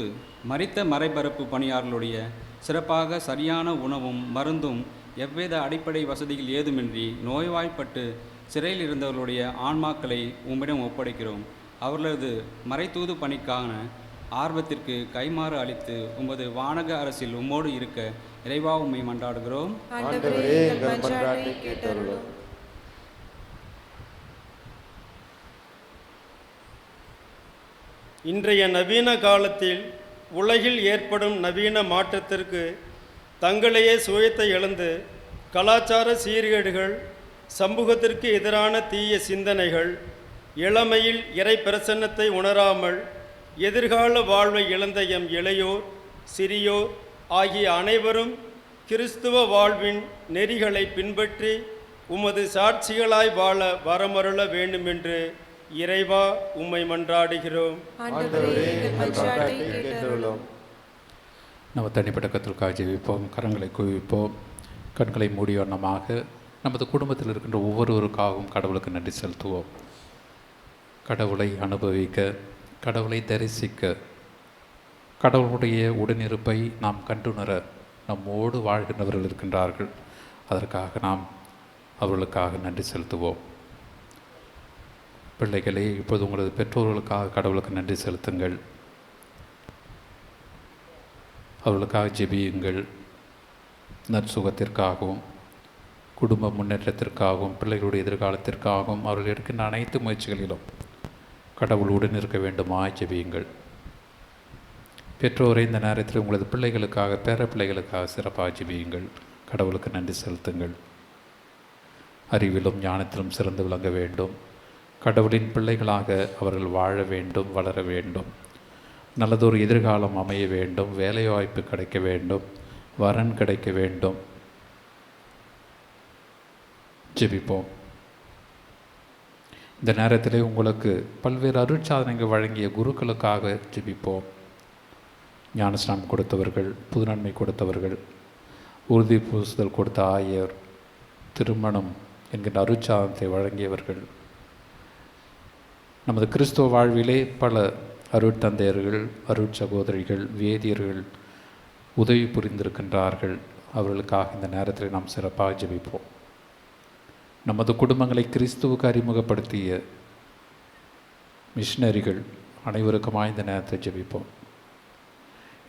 மரித்த மறைபரப்பு பணியாளர்களுடைய சிறப்பாக சரியான உணவும் மருந்தும் எவ்வித அடிப்படை வசதிகள் ஏதுமின்றி நோய்வாய்ப்பட்டு சிறையில் இருந்தவர்களுடைய ஆன்மாக்களை உம்மிடம் ஒப்படைக்கிறோம். அவர்களது மறைத்தூது பணிக்கான ஆர்வத்திற்கு கைமாறு அளித்து உமது வானக அரசில் உம்மோடு இருக்க இறைவா உம்மை மன்றாடுகிறோம். இன்றைய நவீன காலத்தில் உலகில் ஏற்படும் நவீன மாற்றத்திற்கு தங்களையே சுயத்தை இழந்து கலாச்சார சீர்கேடுகள், சமூகத்திற்கு எதிரான தீய சிந்தனைகள், இளமையில் இறை பிரசன்னத்தை உணராமல் எதிர்கால வாழ்வை இழந்த எம் இளையோர், சிறியோர் ஆகிய அனைவரும் கிறிஸ்துவ வாழ்வின் நெறிகளை பின்பற்றி உமது சாட்சிகளாய் வாழ வரமருள வேண்டுமென்று இறைவா உம்மை மன்றாடுகிறோம். நம்ம தனிப்பட்ட கத்திற்காக ஜெபிப்போம், கரங்களை குவிப்போம், கண்களை மூடிய வண்ணமாக நமது குடும்பத்தில் இருக்கின்ற ஒவ்வொருவருக்காகவும் கடவுளுக்கு நன்றி செலுத்துவோம். கடவுளை அனுபவிக்க, கடவுளை தரிசிக்க, கடவுளுடைய உடனிருப்பை நாம் கண்டுணர நம்மோடு வாழ்கின்றவர்கள் இருக்கின்றார்கள். அதற்காக நாம் அவர்களுக்காக நன்றி செலுத்துவோம். பிள்ளைகளே, இப்போது உங்களது பெற்றோர்களுக்காக கடவுளுக்கு நன்றி செலுத்துங்கள். அவர்களுக்காக ஜெபியுங்கள். நற்சுகத்திற்காகவும் குடும்ப முன்னேற்றத்திற்காகவும் பிள்ளைகளுடைய எதிர்காலத்திற்காகவும் அவர்கள் எடுக்கின்ற அனைத்து முயற்சிகளிலும் கடவுளுடன் இருக்க வேண்டுமா ஜெபியுங்கள். பெற்றோரை இந்த நேரத்தில் உங்களது பிள்ளைகளுக்காக, பேர பிள்ளைகளுக்காக சிறப்பாக ஜெபியுங்கள். கடவுளுக்கு நன்றி செலுத்துங்கள். அறிவிலும் ஞானத்திலும் சிறந்து விளங்க வேண்டும். கடவுளின் பிள்ளைகளாக அவர்கள் வாழ வேண்டும், வளர வேண்டும். நல்லதொரு எதிர்காலம் அமைய வேண்டும். வேலைவாய்ப்பு கிடைக்க வேண்டும். வரன் கிடைக்க வேண்டும். ஜெபிப்போம். இந்த நேரத்தில் உங்களுக்கு பல்வேறு அருட்சாதனைகள் வழங்கிய குருக்களுக்காக ஜெபிப்போம். ஞானஸ்நானம் கொடுத்தவர்கள், புது நன்மை கொடுத்தவர்கள், உறுதி பூசுதல் கொடுத்த ஆயர், திருமணம் என்கின்ற அருட்சாதனத்தை வழங்கியவர்கள், நமது கிறிஸ்துவ வாழ்விலே பல அருட்தந்தையர்கள், அருட்சகோதரிகள், வேதியர்கள் உதவி புரிந்திருக்கின்றார்கள். அவர்களுக்காக இந்த நேரத்தில் நாம் சிறப்பாக ஜெபிப்போம். நமது குடும்பங்களை கிறிஸ்துவுக்கு அறிமுகப்படுத்திய மிஷனரிகள் அனைவருக்குமாக இந்த நேரத்தை ஜெபிப்போம்.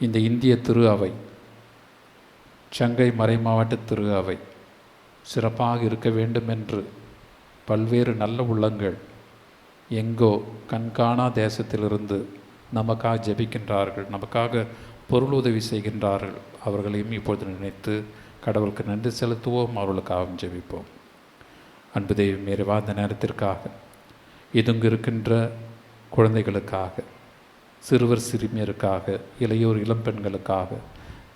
இந்த இந்திய திரு அவை, சங்கை மறைமாவட்ட திரு அவை சிறப்பாக இருக்க வேண்டும் என்று பல்வேறு நல்ல உள்ளங்கள் எங்கோ கண்காணா தேசத்திலிருந்து நமக்காக ஜெபிக்கின்றார்கள், நமக்காக பொருள் உதவி செய்கின்றார்கள். அவர்களையும் இப்பொழுது நினைத்து கடவுளுக்கு நன்றி செலுத்துவோம், அவர்களுக்காகவும் ஜெபிப்போம். அன்பு தெய்வம் இறைவா, இந்த நேரத்திற்காக இதுங்கு இருக்கின்ற குழந்தைகளுக்காக, சிறுவர் சிறுமியருக்காக, இளையோர் இளம்பெண்களுக்காக,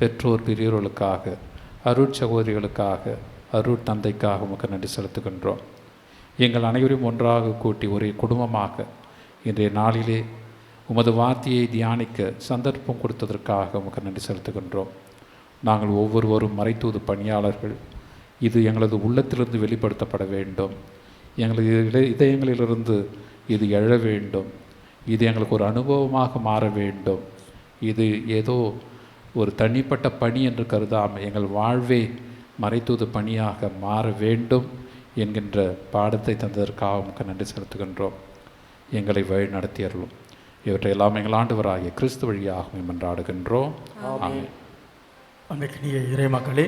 பெற்றோர் பெரியோர்களுக்காக, அருட்சகோதரிகளுக்காக, அருட்தந்தைக்காக உமக்கு நன்றி செலுத்துகின்றோம். எங்கள் அனைவரையும் ஒன்றாக கூட்டி ஒரே குடும்பமாக இன்றைய நாளிலே உமது வார்த்தையை தியானிக்க சந்தர்ப்பம் கொடுத்ததற்காக உமக்கு நன்றி செலுத்துகின்றோம். நாங்கள் ஒவ்வொருவரும் மறைத்தூது பணியாளர்கள். இது எங்களது உள்ளத்திலிருந்து வெளிப்படுத்தப்பட வேண்டும். எங்களது இதயங்களிலிருந்து இது எழ வேண்டும். இது எங்களுக்கு ஒரு அனுபவமாக மாற வேண்டும். இது ஏதோ ஒரு தனிப்பட்ட பணி என்று கருதாமல் எங்கள் வாழ்வே மறைத்தூது பணியாக மாற வேண்டும் என்கின்ற பாடத்தை தந்ததற்காக உமக்கு நன்றி செலுத்துகின்றோம். எங்களை வழி நடத்தியறலும் இவற்றை எல்லாம் எங்கள் ஆண்டவராகிய கிறிஸ்து வழியாக மன்றாடுகின்றோம். ஆமென். அன்றைக்கினிய இறைமக்களே,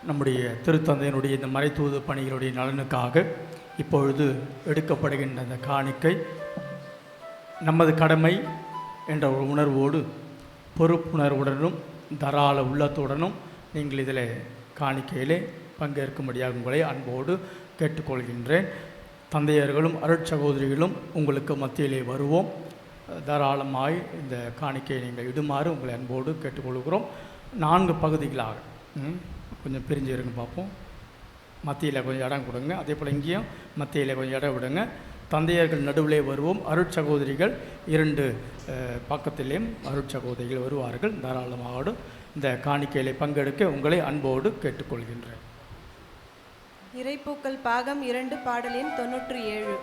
நம்முடைய திருத்தந்தையினுடைய இந்த மறைத்தூது பணிகளுடைய நலனுக்காக இப்பொழுது எடுக்கப்படுகின்ற அந்த காணிக்கை நமது கடமை என்ற ஒரு உணர்வோடு, பொறுப்புணர்வுடனும் தாராள உள்ளத்துடனும் நீங்கள் இதில் காணிக்கையிலே பங்கேற்கும்படியாக உங்களை அன்போடு கேட்டுக்கொள்கின்றேன். தந்தையர்களும் அருட்சகோதரிகளும் உங்களுக்கு மத்தியிலே வருவோம். தாராளமாய் இந்த காணிக்கையை நீங்கள் இடுமாறு உங்களை அன்போடு கேட்டுக்கொள்கிறோம். 4 பகுதிகளாக கொஞ்சம் பிரிஞ்சு இருங்க பார்ப்போம். மத்தியில் கொஞ்சம் இடம் கொடுங்க, அதே போல் இங்கேயும் மத்தியில் கொஞ்சம் இடம் விடுங்க. தந்தையர்கள் நடுவிலே வருவோம், அருட்சகோதரிகள் 2 பக்கத்திலேயும் அருட்சகோதரிகள் வருவார்கள். தாராளமாக இந்த காணிக்கையில் பங்கெடுக்க உங்களை அன்போடு கேட்டுக்கொள்கின்றேன். இறைப்பூக்கள் பாகம் 2 பாடல் எண் 97.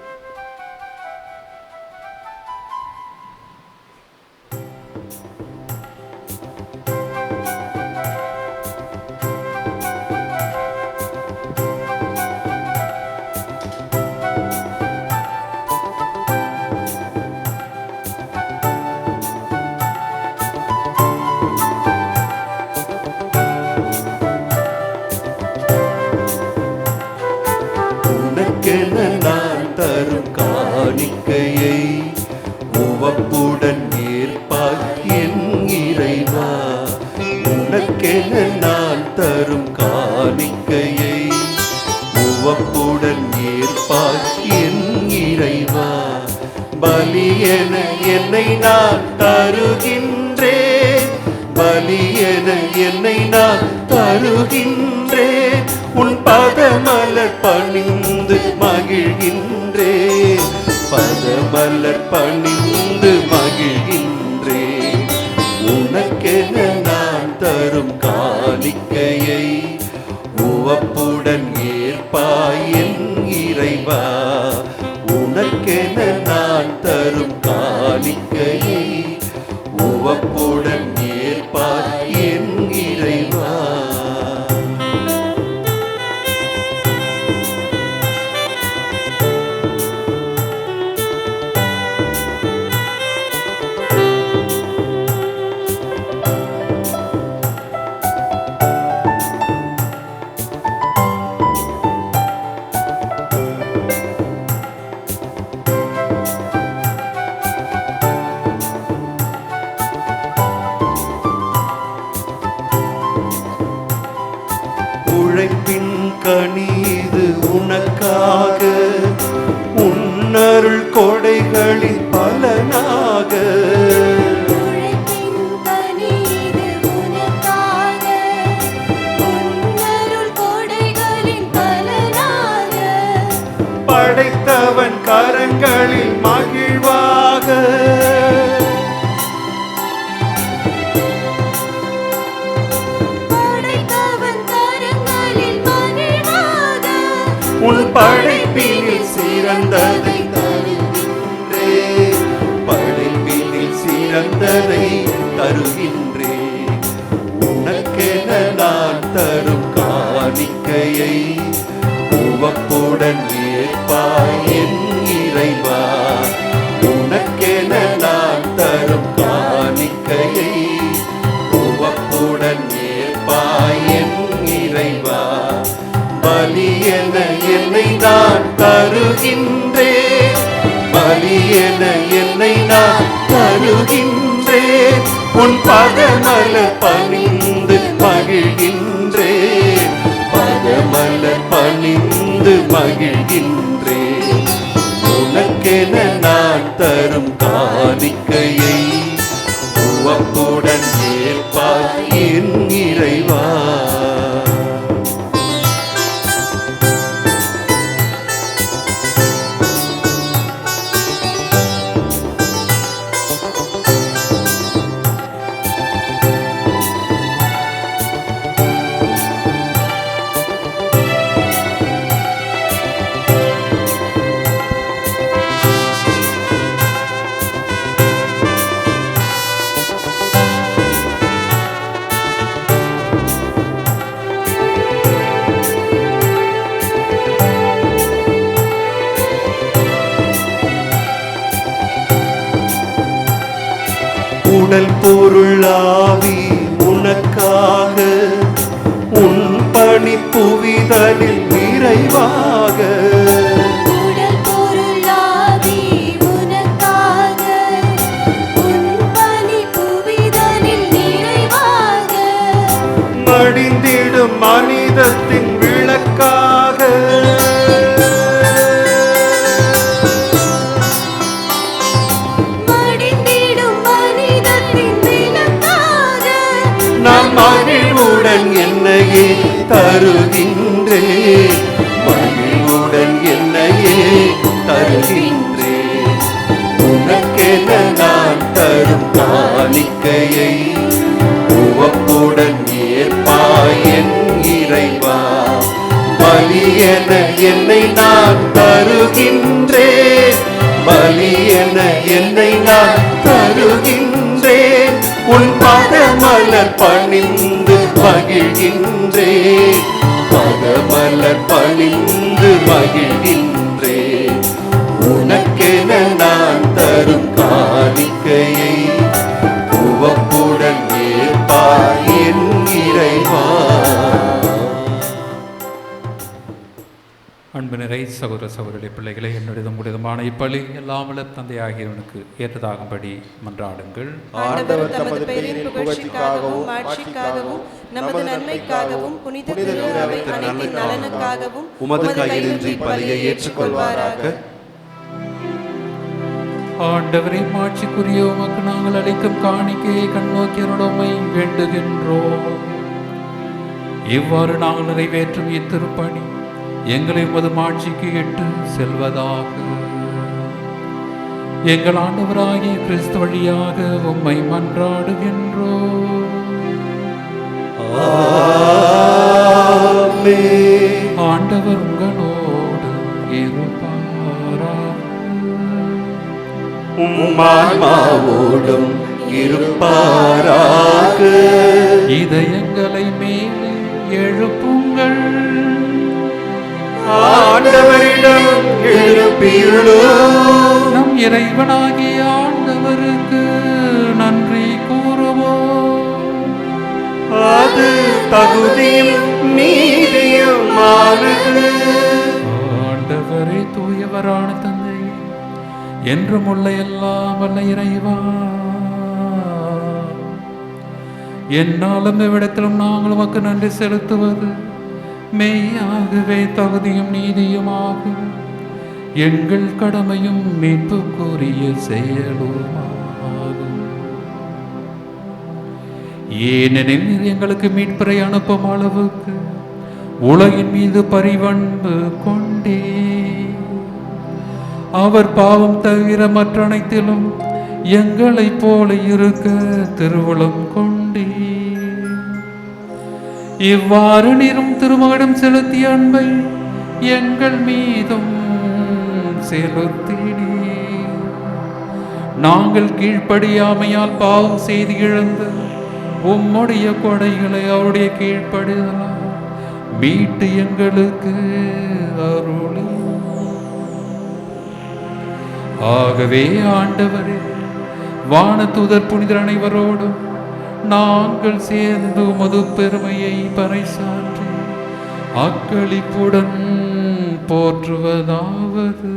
நான் தரும் காணிக்கையை உவப்புடன் ஏற்பாய் என் இறைவா. உனக்கென நான் தரும் காணிக்கையை உவப்புடன் ஏற்பாய் என் இறைவா. பலியென என்னை நான் தருகின்றேன், பலியென என்னை நான் தருகின்றேன். உன் பதமலர் பணிந்து மகிழ்கின்றேன், பதமலர் பணிந்து மகிழ்கின்றேன். உனக்கென நான் தரும் காணிக்கையை உவப்புடன் ஏற்பாய் என் இறைவா. உனக்கென நான் தரும் காணிக்கையை உவப்புடன் ஏற்பாய் என் இறைவா. உழைப்பின் கனிது உனக்காக, உன்னருள் கொடைகளின் பலனாக. படைத்தவன் கரங்களில் மகிழ்வாக, படைப்பினில் சிறந்ததை தருகின்றேன், படைப்பினில் சிறந்ததை தருகின்றேன். உனக்கென நான் தரும் காணிக்கையை உவப்புடன் ஏற்பாய் என் இறைவா. உனக்கென நான் தரும் காணிக்கையை உவப்புடன் ஏற்பாய் என் இறைவா. பலியென என்னை நான் தருகின்றேன், பலியென என்னை நான் தருகின்றேன். உன் பதமலர் பணிந்து மகிழ்கின்றேன், பதமலர் பணிந்து மகிழ்கின்றேன். உனக்கென நான் தரும் காணிக்கையை உவப்புடன் ஏற்பாய் என் இறைவா. உடல் பொருளாவி உனக்காக உன் பணி புவிதலில் நிறைவாக. உடல் பொருளாவி உனக்காக உன் பணி புவிதலில் நிறைவாக. மடிந்திடும் மனிதத்தின் விளக்காக நான் மகிழ்வுடன் என்னையே தருகின்றேன், மகிழ்வுடன் என்னையே தருகின்றேன். உனக்கென நான் தரும் காணிக்கையை உவப்புடன் ஏற்பாய் என் இறைவா. பலியென என்னை நான் தருகின்றேன், பலியென என்னை நான் தருகின்றேன். உன் பதமலர் பணிந்து மகிழ்கின்றேன், பதமலர் பணிந்து மகிழ்கின்றேன். உனக்கென நான் தரும் காணிக்கையை உவப்புடன் ஏற்பாய் என் இறைவா. அன்பு நிறை சகோதர சகோதரி பிள்ளைகளை, என்னுடையதும் உடையதுமான இப்பலி எல்லாம் வல்ல தந்தையாகியவனுக்கு ஏற்றதாகும்படி மன்றாடுங்கள். ஆண்டவர் தமது பெயரின் புகழ்ச்சிக்காகவும் மாட்சிக்காகவும் நமது நன்மைக்காகவும் புனித திருஅவை அனைத்தின் நலனுக்காகவும் உமது கையிலின்றி பலியை ஏற்றுக்கொள்வாராக. ஆண்டவரை மாட்சிக்குரிய உமக்கு நாங்கள் அளிக்கும் காணிக்கையை கண்ணோக்கியருடமை வேண்டுகின்றோம். இவ்வாறு நாங்கள் நிறைவேற்றும் இத்திருப்பணி எங்களை உமது மாட்சிக்கு இட்டு செல்வதாக. எங்கள் ஆண்டவராகிய கிறிஸ்து வழியாக உம்மை மன்றாடுகின்றோம். ஆண்டவர் உங்களோடு இருப்பாராக. உம்மான்மாவோடும் இருப்பாராக. இதயங்களை மேலே எழுப்புங்கள். ஆண்டவரிடம் எழுப்பியுள்ளோம். நம் இறைவனாகிய ஆண்டவருக்கு நன்றி கூறுவோம். அது தகுதியும் நீதியுமானது. ஆண்டவரே தூயவரான தந்தை, என்றும் உள்ள எல்லாம் வல்ல இறைவா, என்னாலும் இவ்விடத்திலும் நாங்கள் உமக்கு நன்றி செலுத்துவது மெய்யாகவே தகுதியும் நீதியுமாகும். எங்கள் கடமையும் மீட்புக்குரிய செயலுமாகும். ஏனெனில் இது எங்களுக்கு மீட்பரை அனுப்பும் அளவுக்கு உலகின் மீது பரிவன்பு கொண்டே அவர் பாவம் தவிர மற்ற அனைத்திலும் எங்களைப் போல இருக்க திருவுளம் கொண்டே இவ்வாறு நீரும் திருமகனிடம் செலுத்திய அன்பை எங்கள் மீதும் செலுத்தினீர். நாங்கள் கீழ்ப்படியாமையால் பாவம் செய்து இழந்து உம்முடைய கொடைகளை அவருடைய கீழ்ப்படிதலால் மீட்டு எங்களுக்கு அருளி. ஆகவே ஆண்டவரே, வானதூதர் புனிதர் அனைவரோடும் நாங்கள் சேர்ந்து உமது பெருமையை பறைசாற்றி அக்களிப்புடன் போற்றுவதாவது: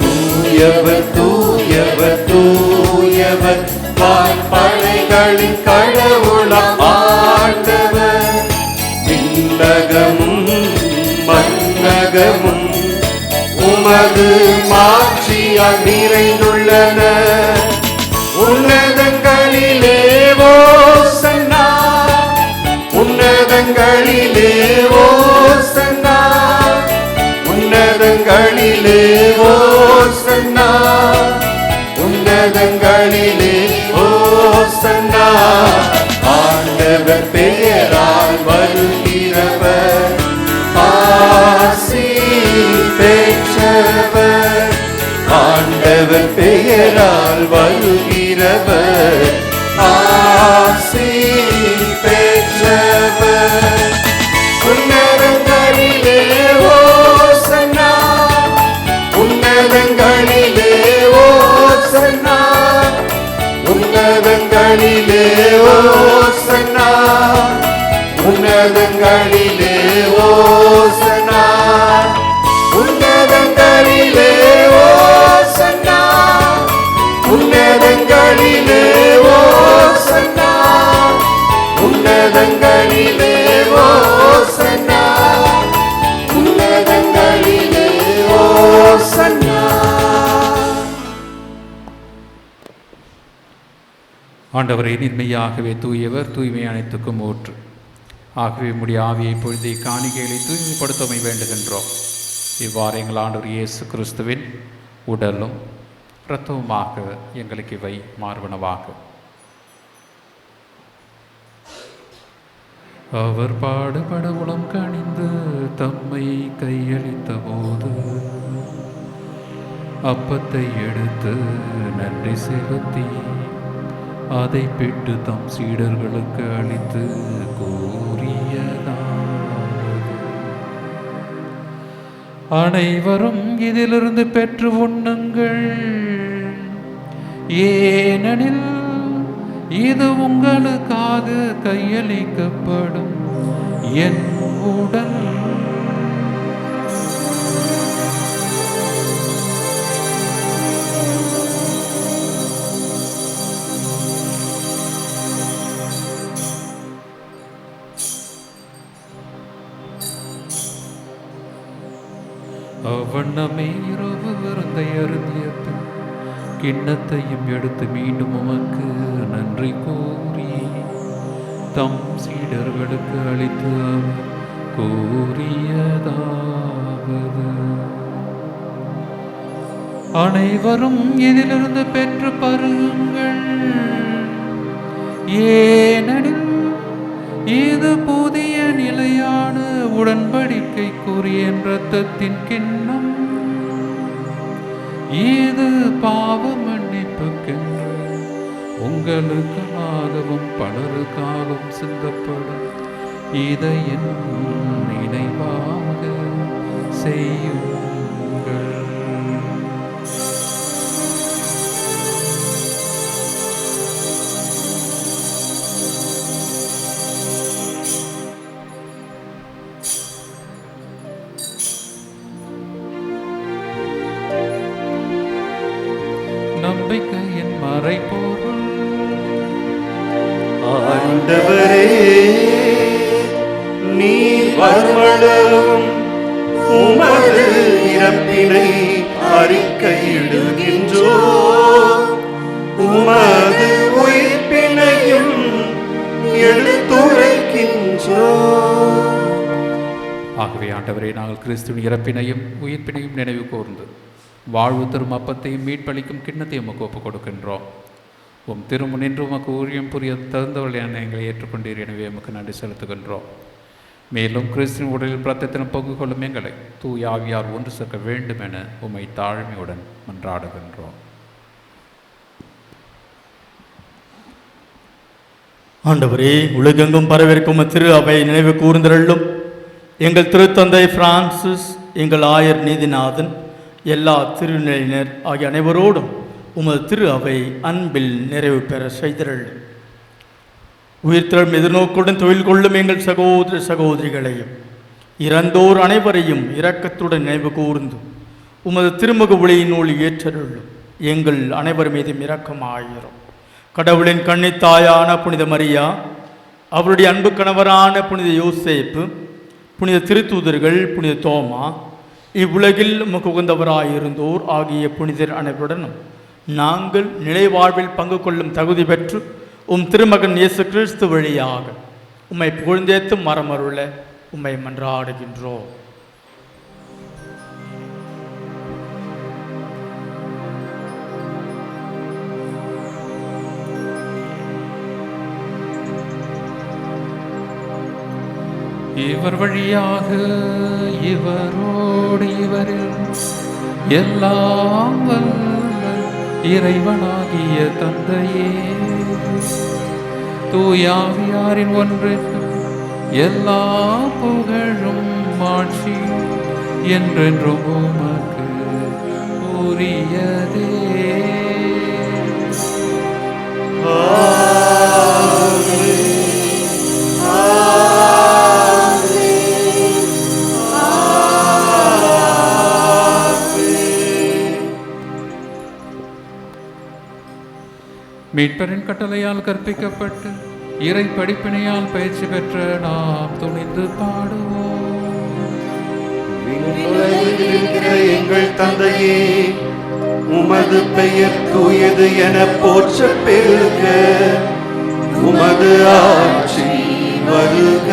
தூயவர் தூயவர் தூயவர் வான்படைகளின் கடவுளாம் ஆண்டவர். விண்ணகமும் மண்ணகமும் உமது மாட்சியால் நிறைந்துள்ளன. உன்னதங்களிலே ஓசன்னா, உன்னதங்களிலே ஓசன்னா, உன்னதங்களிலே ஓசன்னா, உன்னதங்களிலே ஓசன்னா. ஆண்டவர் பெயரால் வருகிறவர் ஆசி பெற்றவர். ஆண்டவர் பெயரால் வருகிறவர் ஆசி பெற்றவர். உன்னதங்களிலே ஓசன்னா, உன்னதங்களிலே ஓசன்னா, உன்னதங்களிலே ஓசன்னா, உன்னதங்களிலே ஓசன்னா, உன்னதங்களிலே ஓசன்னா, உன்னதங்களிலே ஓசன்னா, உன்னதங்களிலே ஓசன்னா, உன்னதங்களிலே ஓசன்னா. ஆண்டவரே, நின்மையாகவே தூயவர், தூய்மை அனைத்துக்கும் ஊற்று. ஆகவே உம்முடைய ஆவியை பொழுதை காணிக்கைகளை தூய்மைப்படுத்தமை வேண்டுகின்றோம். இவ்வாறு எங்கள் ஆண்டவர் இயேசு கிறிஸ்துவின் உடலும் இரத்தவுமாக எங்களுக்கு இவை மார்பனவாக. அவர் பாடுபட உளம் கணிந்து தம்மை கையளித்த போது அப்பத்தை எடுத்து நன்றி செலுத்தி அதை பிட்டு தம் சீடர்களுக்கு அளித்து கூறியதாவது: அனைவரும் இதிலிருந்து பெற்று உண்ணுங்கள், ஏனெனில் இது உங்களுக்காக கையளிக்கப்படும் என் உடல். அவ்வண்ணமே இரவு விருந்தை அருந்திய பின் கிண்ணத்தையும் எடுத்து மீண்டும் உமக்கு நன்றி கூறி தம் சீடர்களுக்கு அளித்து அவர் கூறியதாவது: அனைவரும் இதிலிருந்து பெற்று பருகுங்கள், ஏனெனில் இது புதிய நிலையான உடன்படிக்கைக்குரிய இரத்தத்தின் கிண்ணம். இது பாவ மன்னிப்புக்கென்று உங்களுக்காகவும் பலருக்காகவும் சிந்தப்படும். இதை என் நினைவாக செய்யுங்கள். நம்பிக்கையின் மறைபொருள். ஆண்டவரே, நீர் வருமளவும் உமது இறப்பினை அறிக்கையிடுகின்றோம், உமது உயிர்ப்பினையும் எடுத்துரைக்கின்றோம். ஆகவே ஆண்டவரே, நாங்கள் கிறிஸ்துவின் இறப்பினையும் உயிர்ப்பினையும் நினைவு கூர்ந்து வாழ்வு தரும் அப்பத்தையும் மீட்பளிக்கும் கிண்ணத்தையும் உமக்கு ஒப்புக் கொடுக்கின்றோம். உம் திருமுனின்று உமக்கு ஊழியம் புரிய தகுந்தவர்கள் என எங்களை ஏற்றுக்கொண்டீர். எனவே உமக்கு நன்றி செலுத்துகின்றோம். மேலும் கிறிஸ்துவின் உடலில் பிரத்தத்தினம் பங்கு கொள்ளும் எங்களை தூய ஆவியார் ஒன்று சேர்க்க வேண்டும் என உம்மை தாழ்மையுடன் மன்றாடுகின்றோம். ஆண்டவரே, உலகெங்கும் பரவிருக்கும் திரு அவை நினைவு கூர்ந்தருளும். எங்கள் திருத்தந்தை பிரான்சிஸ், எங்கள் ஆயர் நீதிநாதன், எல்லா திருநிலையினர் ஆகிய அனைவரோடும் உமது திரு அவை அன்பில் நிறைவு பெற செய்தருளும். உயிர்த்தெழும் எதிர்நோக்குடன் தொழில் கொள்ளும் எங்கள் சகோதர சகோதரிகளையும் இறந்தோர் அனைவரையும் இரக்கத்துடன் நினைவு கூர்ந்து உமது திருமுக ஒளியினுள் ஏற்றருளும். எங்கள் அனைவர் மீதும் இரக்கமாயிரும். கடவுளின் கன்னித்தாயான புனித மரியா, அவருடைய அன்பு கணவரான புனித யோசேப்பு, புனித திருத்தூதர்கள், புனித தோமா, இவ்வுலகில் உமக்கு உகந்தவராயிருந்தோர் ஆகிய புனிதர் அனைவருடனும் நாங்கள் நிலைவாழ்வில் பங்கு கொள்ளும் தகுதி பெற்று உம் திருமகன் இயேசு கிறிஸ்து வழியாக உம்மை புகழ்ந்தேத்தும் மரமருள உம்மை மன்றாடுகின்றோம். இவர் வழியாக இவரோடு இவரில் எல்லாம் வல்ல இறைவனாகிய தந்தையே, தூயாவியாரின் ஒன்றிற்கு எல்லா புகழும் மாட்சி என்றென்றும் உமக்கு உரியதே. மீட்பரின் கட்டளையால் கற்பிக்கப்பட்டு இறை படிப்பினையால் பயிற்சி பெற்ற நாம் துணிந்து பாடுவோம். எங்கள் தந்தையே, உமது பெயர் தூயது என போற்ற பெருக, உமது ஆட்சி வருக,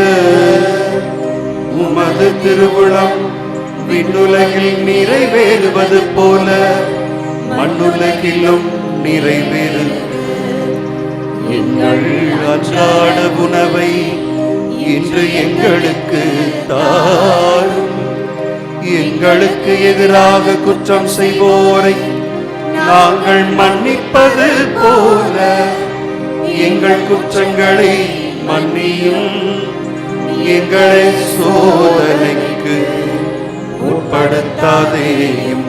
உமது திருவுளம் விண்ணுலகில் நிறைவேறுவது போல மண்ணுலகிலும் நிறைவேறுக. எங்கள் அன்றாட உணவை இன்று எங்களுக்கு தாரும். எங்களுக்கு எதிராக குற்றம் செய்வோரை நாங்கள் மன்னிப்பது போல எங்கள் குற்றங்களை மன்னியும். எங்களை சோதனைக்கு உட்படுத்தாதேயும்,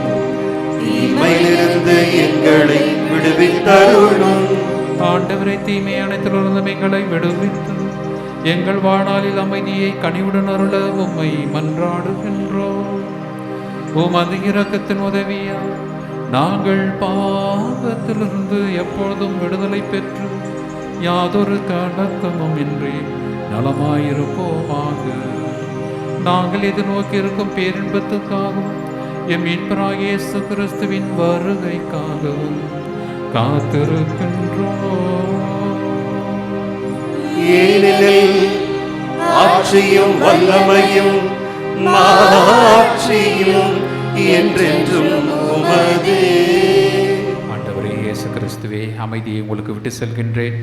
தீமையிலிருந்து எங்களை விடுவித்தருளும். ஆண்டவரை, தீமை அனைத்திலிருந்தும் எங்களை விடுவித்து எங்கள் வாழ்நாளில் அமைதியை கனிவுடன் அருள உம்மை மன்றாடுகின்றோம். உமது இரக்கத்தின் உதவியால் நாங்கள் பாவத்திலிருந்து எப்பொழுதும் விடுதலை பெற்று யாதொரு கலக்கமும் இன்றி நலமாயிருப்போமாக. நாங்கள் எதிர்நோக்கி இருக்கும் பேரின்பத்துக்காகவும் எம் மீட்பராகிய இயேசு கிறிஸ்துவின் வருகைக்காகவும் காத்திருக்கின்றோம். ஏனெனில் ஆட்சியும் வல்லமையும் மாட்சியும் என்றென்றும் உமதே. ஆண்டவரே இயேசு கிறிஸ்துவே, அமைதியை உங்களுக்கு விட்டு செல்கின்றேன்,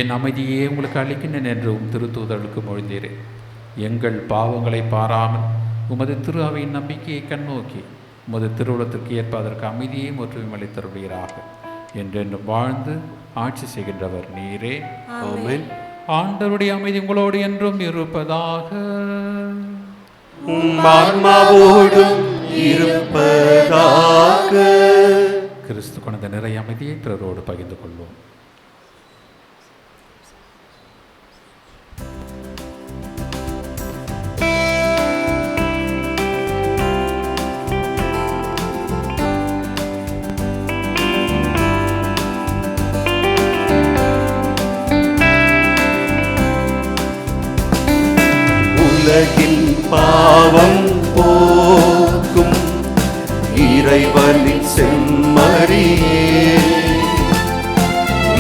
என் அமைதியை உங்களுக்கு அளிக்கின்றேன் என்று திருத்தூதர்களுக்கு மொழிந்தீரேன். எங்கள் பாவங்களை பாராமல் உமது திரு அவையின் நம்பிக்கையை கண்ணோக்கி உமது திருவுளத்திற்கு ஏற்ப அதற்கு அமைதியை ஒற்றுமை அளித்தருளீராக. என்றென்றும் வாழ்ந்து ஆட்சி செய்கின்றவர் நீரே. ஆமென். ஆண்டவருடைய அமைதி உங்களோடு என்றும் இருப்பதாக. ஆன்மாவோடும் இருப்பதாக. கிறிஸ்து கொண்ட நிறைய அமைதியை பிறரோடு பகிர்ந்து கொள்வோம். உலகின் பாவம் போக்கும் இறைவனின் செம்மறியே,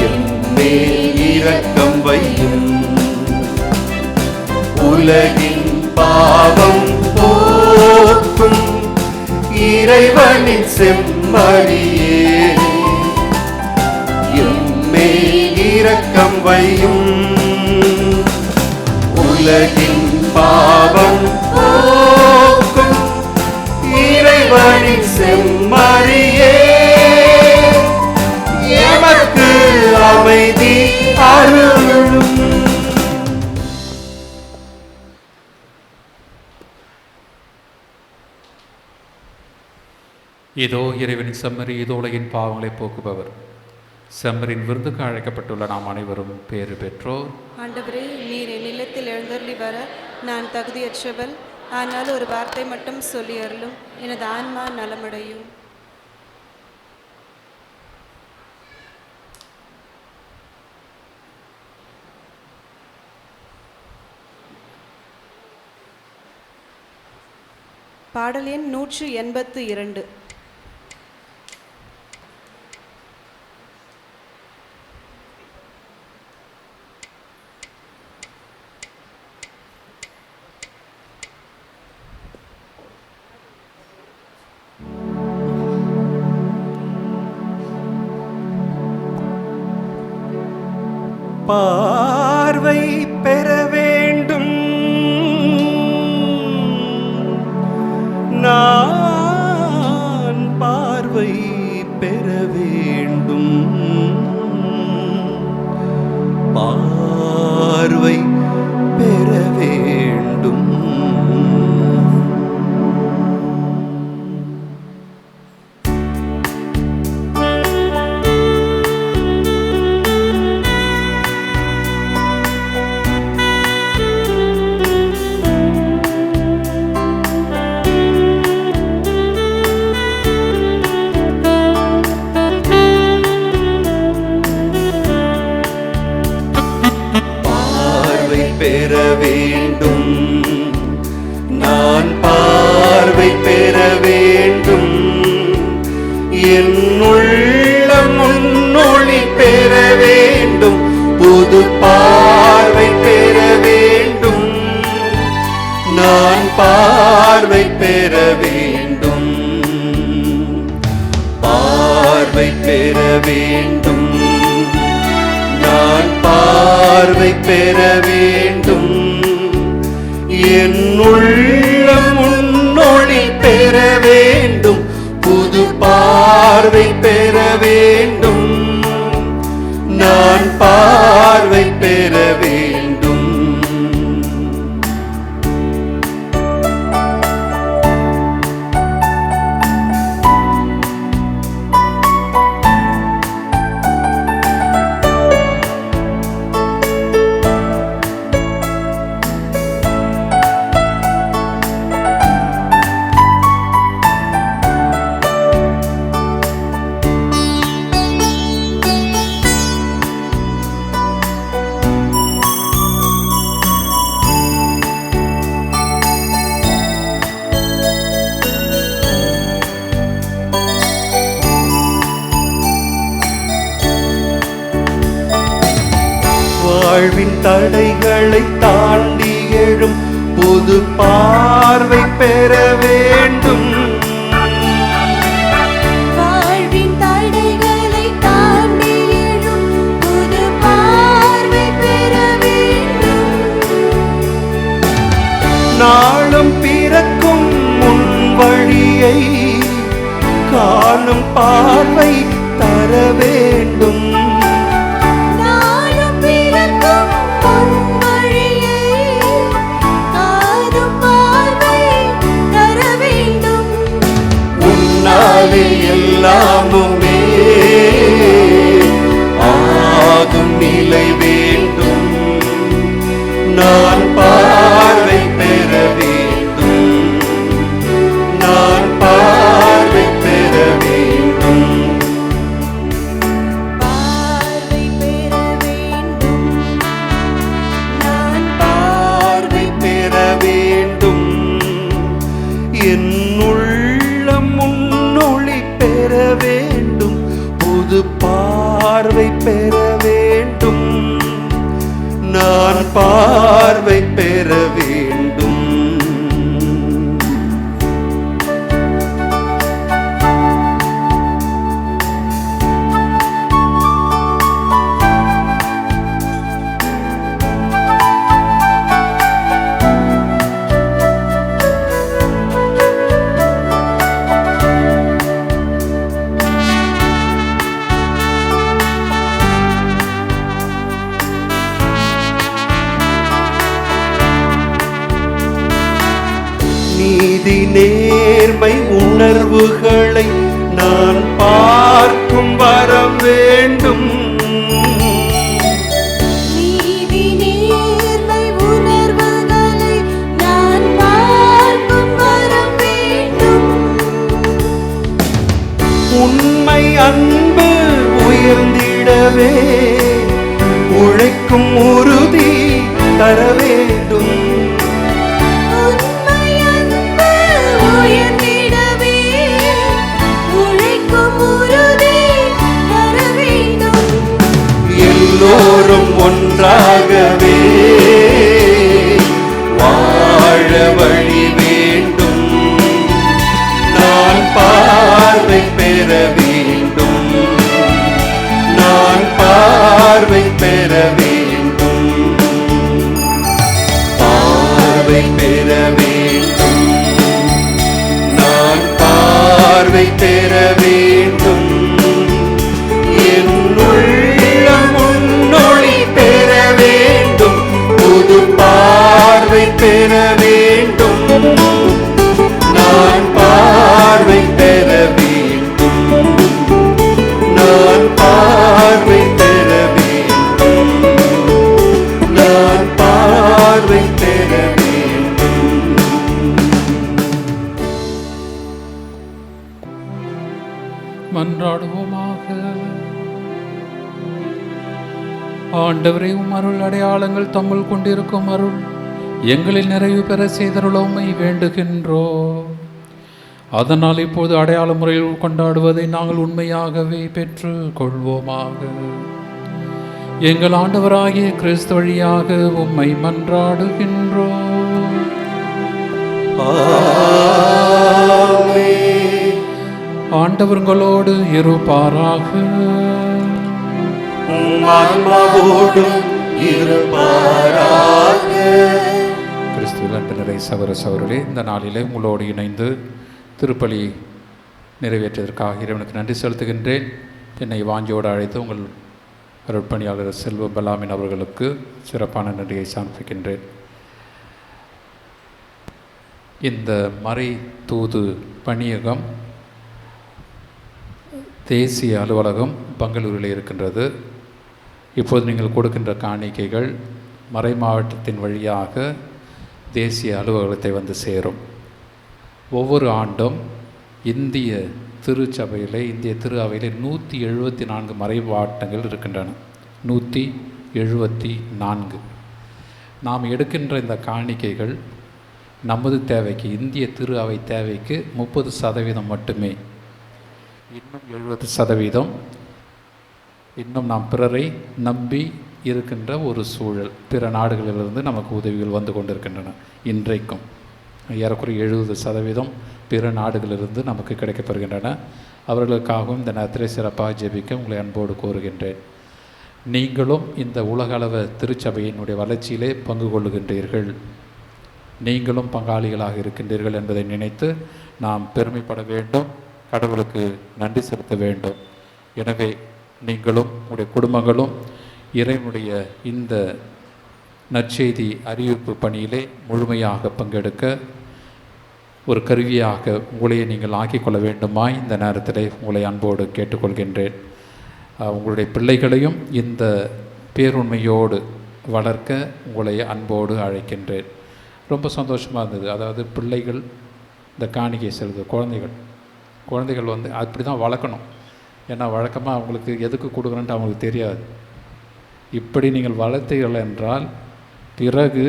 என்மேல் இரக்கம் வையும். உலகின் பாவம் இறைவனின் செம்மறியே எம்மேல் இரக்கம் வையும் உலகின் பாவம் போக்கும் இறைவனின் செம்மறியே எமக்கு அமைதி அருளும். இதோ இறைவனின் செம்மறி, இதோ உலகின் பாவங்களை போக்குபவர். செம்மறின் விருந்துக்கு அழைக்கப்பட்டுள்ள நாம் அனைவரும் பேறு பெற்றோர். ஆண்டவரே, நீர் என் இல்லத்தில் எழுந்தருளி வர நான் தகுதியற்றவள். ஆனால் ஒரு வார்த்தை மட்டும் சொல்லி அருளும், எனது ஆன்மா நலமடையும். பாடல் எண் 182. பார்வை பெற வேண்டும் நான் பார்வை பெற வேண்டும் பார்வை பெற வேண்டும். பெற வேண்டும் நான் பார்வை பெற வேண்டும் என் உள்ளம் முன்னொளி பெற வேண்டும் புது பார்வை பெற வேண்டும் நான் பார்வை பெற வேண்டும் பார்வை பெற வேண்டும் நான் பார்வை பெற வேண்டும் என் உள்ளம் முன்னொளி பெற வேண்டும் புது பார்வை பெற வேண்டும் நான் பார்வை பெற வேண்டும். வாழ்வின் தடைகளை தாண்டி எழும் புது பார்வை பெற வேண்டும் வாழ்வின் தடைகளை தாண்டி எழும் புது பார்வை பெற வேண்டும் நாளும் பிறக்கும் முன் வழியை காணும் பார்வை தர வேண்டும் எல்லாமுமே ஆகும் நிலை வேண்டும் நான் பார்வை பெற வேண்டும் நான் பார்வை பெற வேண்டும் பார்வை பெற வேண்டும் நான் பார்வை பெற வேண்டும் என் உள்ளம் முன்னொளி பெற வேண்டும் புது பார்வை பெற வேண்டும் நான் பார்வை பெற நீதி நேர்மை உணர்வுகளை நான் பார்க்கும் வரம் வேண்டும். நீதி நேர்மை உணர்வுகளை நான் பார்க்கும் வரம் வேண்டும். உண்மை அன்பு உயர்ந்திடவே உழைக்கும் உறுதி தர வேண்டும். உண்மை அன்பு உயர்ந்திடவே உழைக்கும் உறுதி தர வேண்டும். எல்லோரும் ஒன்றாகவே வாழ வழி வேண்டும். நான் பார்வை பெற வேண்டும். நான் பார்வை பெற வேண்டும். பார்வை பெற வேண்டும். நான் பார்வை பெற வேண்டும். என் உள்ளம் உன்னொளி பெற வேண்டும். புது பார்வை பெற வேண்டும். நான் பார்வை பெற வேண்டும். நான் பார்வை பெற வேண்டும். நான் பார்வை பெற வேண்டும். மன்றாடுவோமாக. ஆண்டவரே, உம் அருள் அடையாளங்கள் தம்முள் கொண்டிருக்கும் அருள் எங்களில் நிறைவு பெற செய்தருள உம்மை வேண்டுகின்றோம். அதனால் இப்போது அடையாள முறையில் கொண்டாடுவதை நாங்கள் உண்மையாகவே பெற்று கொள்வோமாக. எங்கள் ஆண்டவராகிய கிறிஸ்து வழியாக உம்மை மன்றாடுகின்றோம். ஆண்டவர் உங்களோடு இருப்பாராக. ஆன்மாவோடும் இருப்பாராக. கிறிஸ்துவில் அன்பு நிறை சகோதர சகோதரர்களே, இந்த நாளிலே உங்களோடு இணைந்து திருப்பலி நிறைவேற்றியதற்காக இறைவனுக்கு நன்றி செலுத்துகின்றேன். என்னை வாஞ்சியோடு அழைத்து உங்கள் அருட்பணியாளர் செல்வ பலாமின் அவர்களுக்கு சிறப்பான நன்றியை சமர்ப்பிக்கின்றேன். இந்த மறை தூது பணியகம் தேசிய அலுவலகம் பெங்களூரில் இருக்கின்றது. இப்போது நீங்கள் கொடுக்கின்ற காணிக்கைகள் மறை மாவட்டத்தின் வழியாக தேசிய அலுவலகத்தை வந்து சேரும். ஒவ்வொரு ஆண்டும் இந்திய திருச்சபையில், இந்திய திரு அவையில் 174 மறை மாவட்டங்கள் இருக்கின்றன. 174. நாம் எடுக்கின்ற இந்த காணிக்கைகள் நமது தேவைக்கு, இந்திய திரு அவை தேவைக்கு 30% மட்டுமே. இன்னும் 70% இன்னும் நாம் பிறரை நம்பி இருக்கின்ற ஒரு சூழல். பிற நாடுகளிலிருந்து நமக்கு உதவிகள் வந்து கொண்டிருக்கின்றன. இன்றைக்கும் ஏறக்குறைய 70% பிற நாடுகளிலிருந்து நமக்கு கிடைக்கப்பெறுகின்றன. அவர்களுக்காகவும் இந்த நேரத்திலே சிறப்பாக ஜெபிக்க உங்களை அன்போடு கோருகின்றேன். நீங்களும் இந்த உலகளவு திருச்சபையினுடைய வளர்ச்சியிலே பங்கு கொள்ளுகின்றீர்கள். நீங்களும் பங்காளிகளாக இருக்கின்றீர்கள் என்பதை நினைத்து நாம் பெருமைப்பட வேண்டும், கடவுளுக்கு நன்றி செலுத்த வேண்டும். எனவே நீங்களும் உங்களுடைய குடும்பங்களும் இறைவனுடைய இந்த நற்செய்தி அறிவிப்பு பணியிலே முழுமையாக பங்கெடுக்க ஒரு கருவியாக உங்களையே நீங்கள் ஆக்கிக்கொள்ள வேண்டுமாய் இந்த நேரத்தில் உங்களை அன்போடு கேட்டுக்கொள்கின்றேன். உங்களுடைய பிள்ளைகளையும் இந்த பேருண்மையோடு வளர்க்க உங்களை அன்போடு அழைக்கின்றேன். ரொம்ப சந்தோஷமாக இருந்தது. அதாவது பிள்ளைகள் இந்த காணிக்கை செலுத்து குழந்தைகள் வந்து அப்படி தான் வளர்க்கணும். ஏன்னா வழக்கமாக அவங்களுக்கு எதுக்கு கொடுக்குறேன்ட்டு அவங்களுக்கு தெரியாது. இப்படி நீங்கள் வளர்த்தீர்கள் என்றால் பிறகு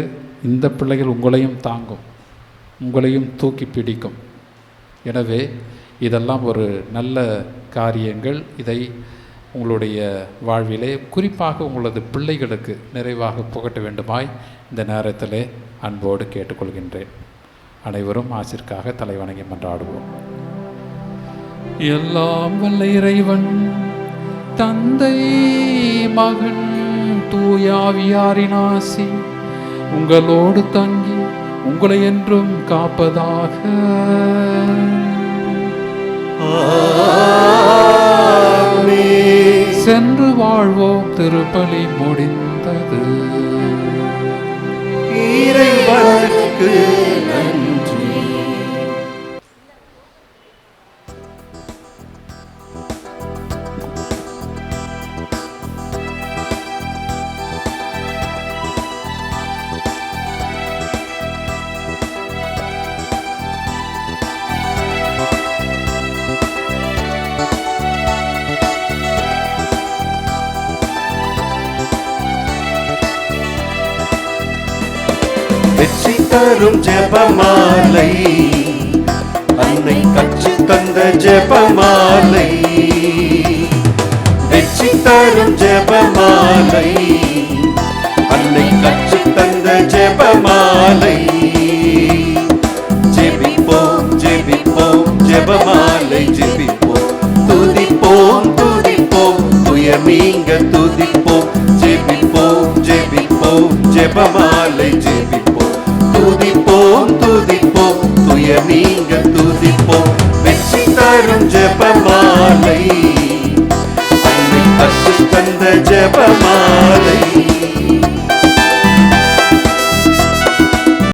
இந்த பிள்ளைகள் உங்களையும் தாங்கும், உங்களையும் தூக்கி பிடிக்கும். எனவே இதெல்லாம் ஒரு நல்ல காரியங்கள். இதை உங்களுடைய வாழ்விலே குறிப்பாக உங்களது பிள்ளைகளுக்கு நிறைவாக புகட்ட வேண்டுமாய் இந்த நேரத்தில் அன்போடு கேட்டுக்கொள்கின்றேன். அனைவரும் ஆசிற்காக தலைவணங்கி மன்றாடுவோம். எல்லாம் வல்ல இறைவன் தந்தை மகன் தூயாவியாரின் ஆசி உங்களோடு தங்கி உங்களை என்றும் காப்பதாக. சென்று வாழ்வோம். திருப்பலி முடிந்தது. இறைவனுக்கு நன்றி. வெற்றி தரும் ஜெபமாலை, அன்னை கற்றுத் தந்த ஜெபமாலை. வெற்றி தரும் ஜெபமாலை, அன்னை கற்றுத் தந்த ஜெபமாலை. ஜெபிப்போம் ஜெபிப்போம் ஜெபமாலை ஜெபிப்போம், துதிப்போம் துதிப்போம் துயர் நீங்க துதிப்போம். ஜெபிப்போம் ஜெபிப்போம் ஜெபமாலை ஜெபிப்போம், துதிப்போம் துதிப்போம் துயர் நீங்க துதிப்போம். வெற்றி தரும் ஜெபமாலை, அன்னை கற்றுத் தந்த ஜெபமாலை.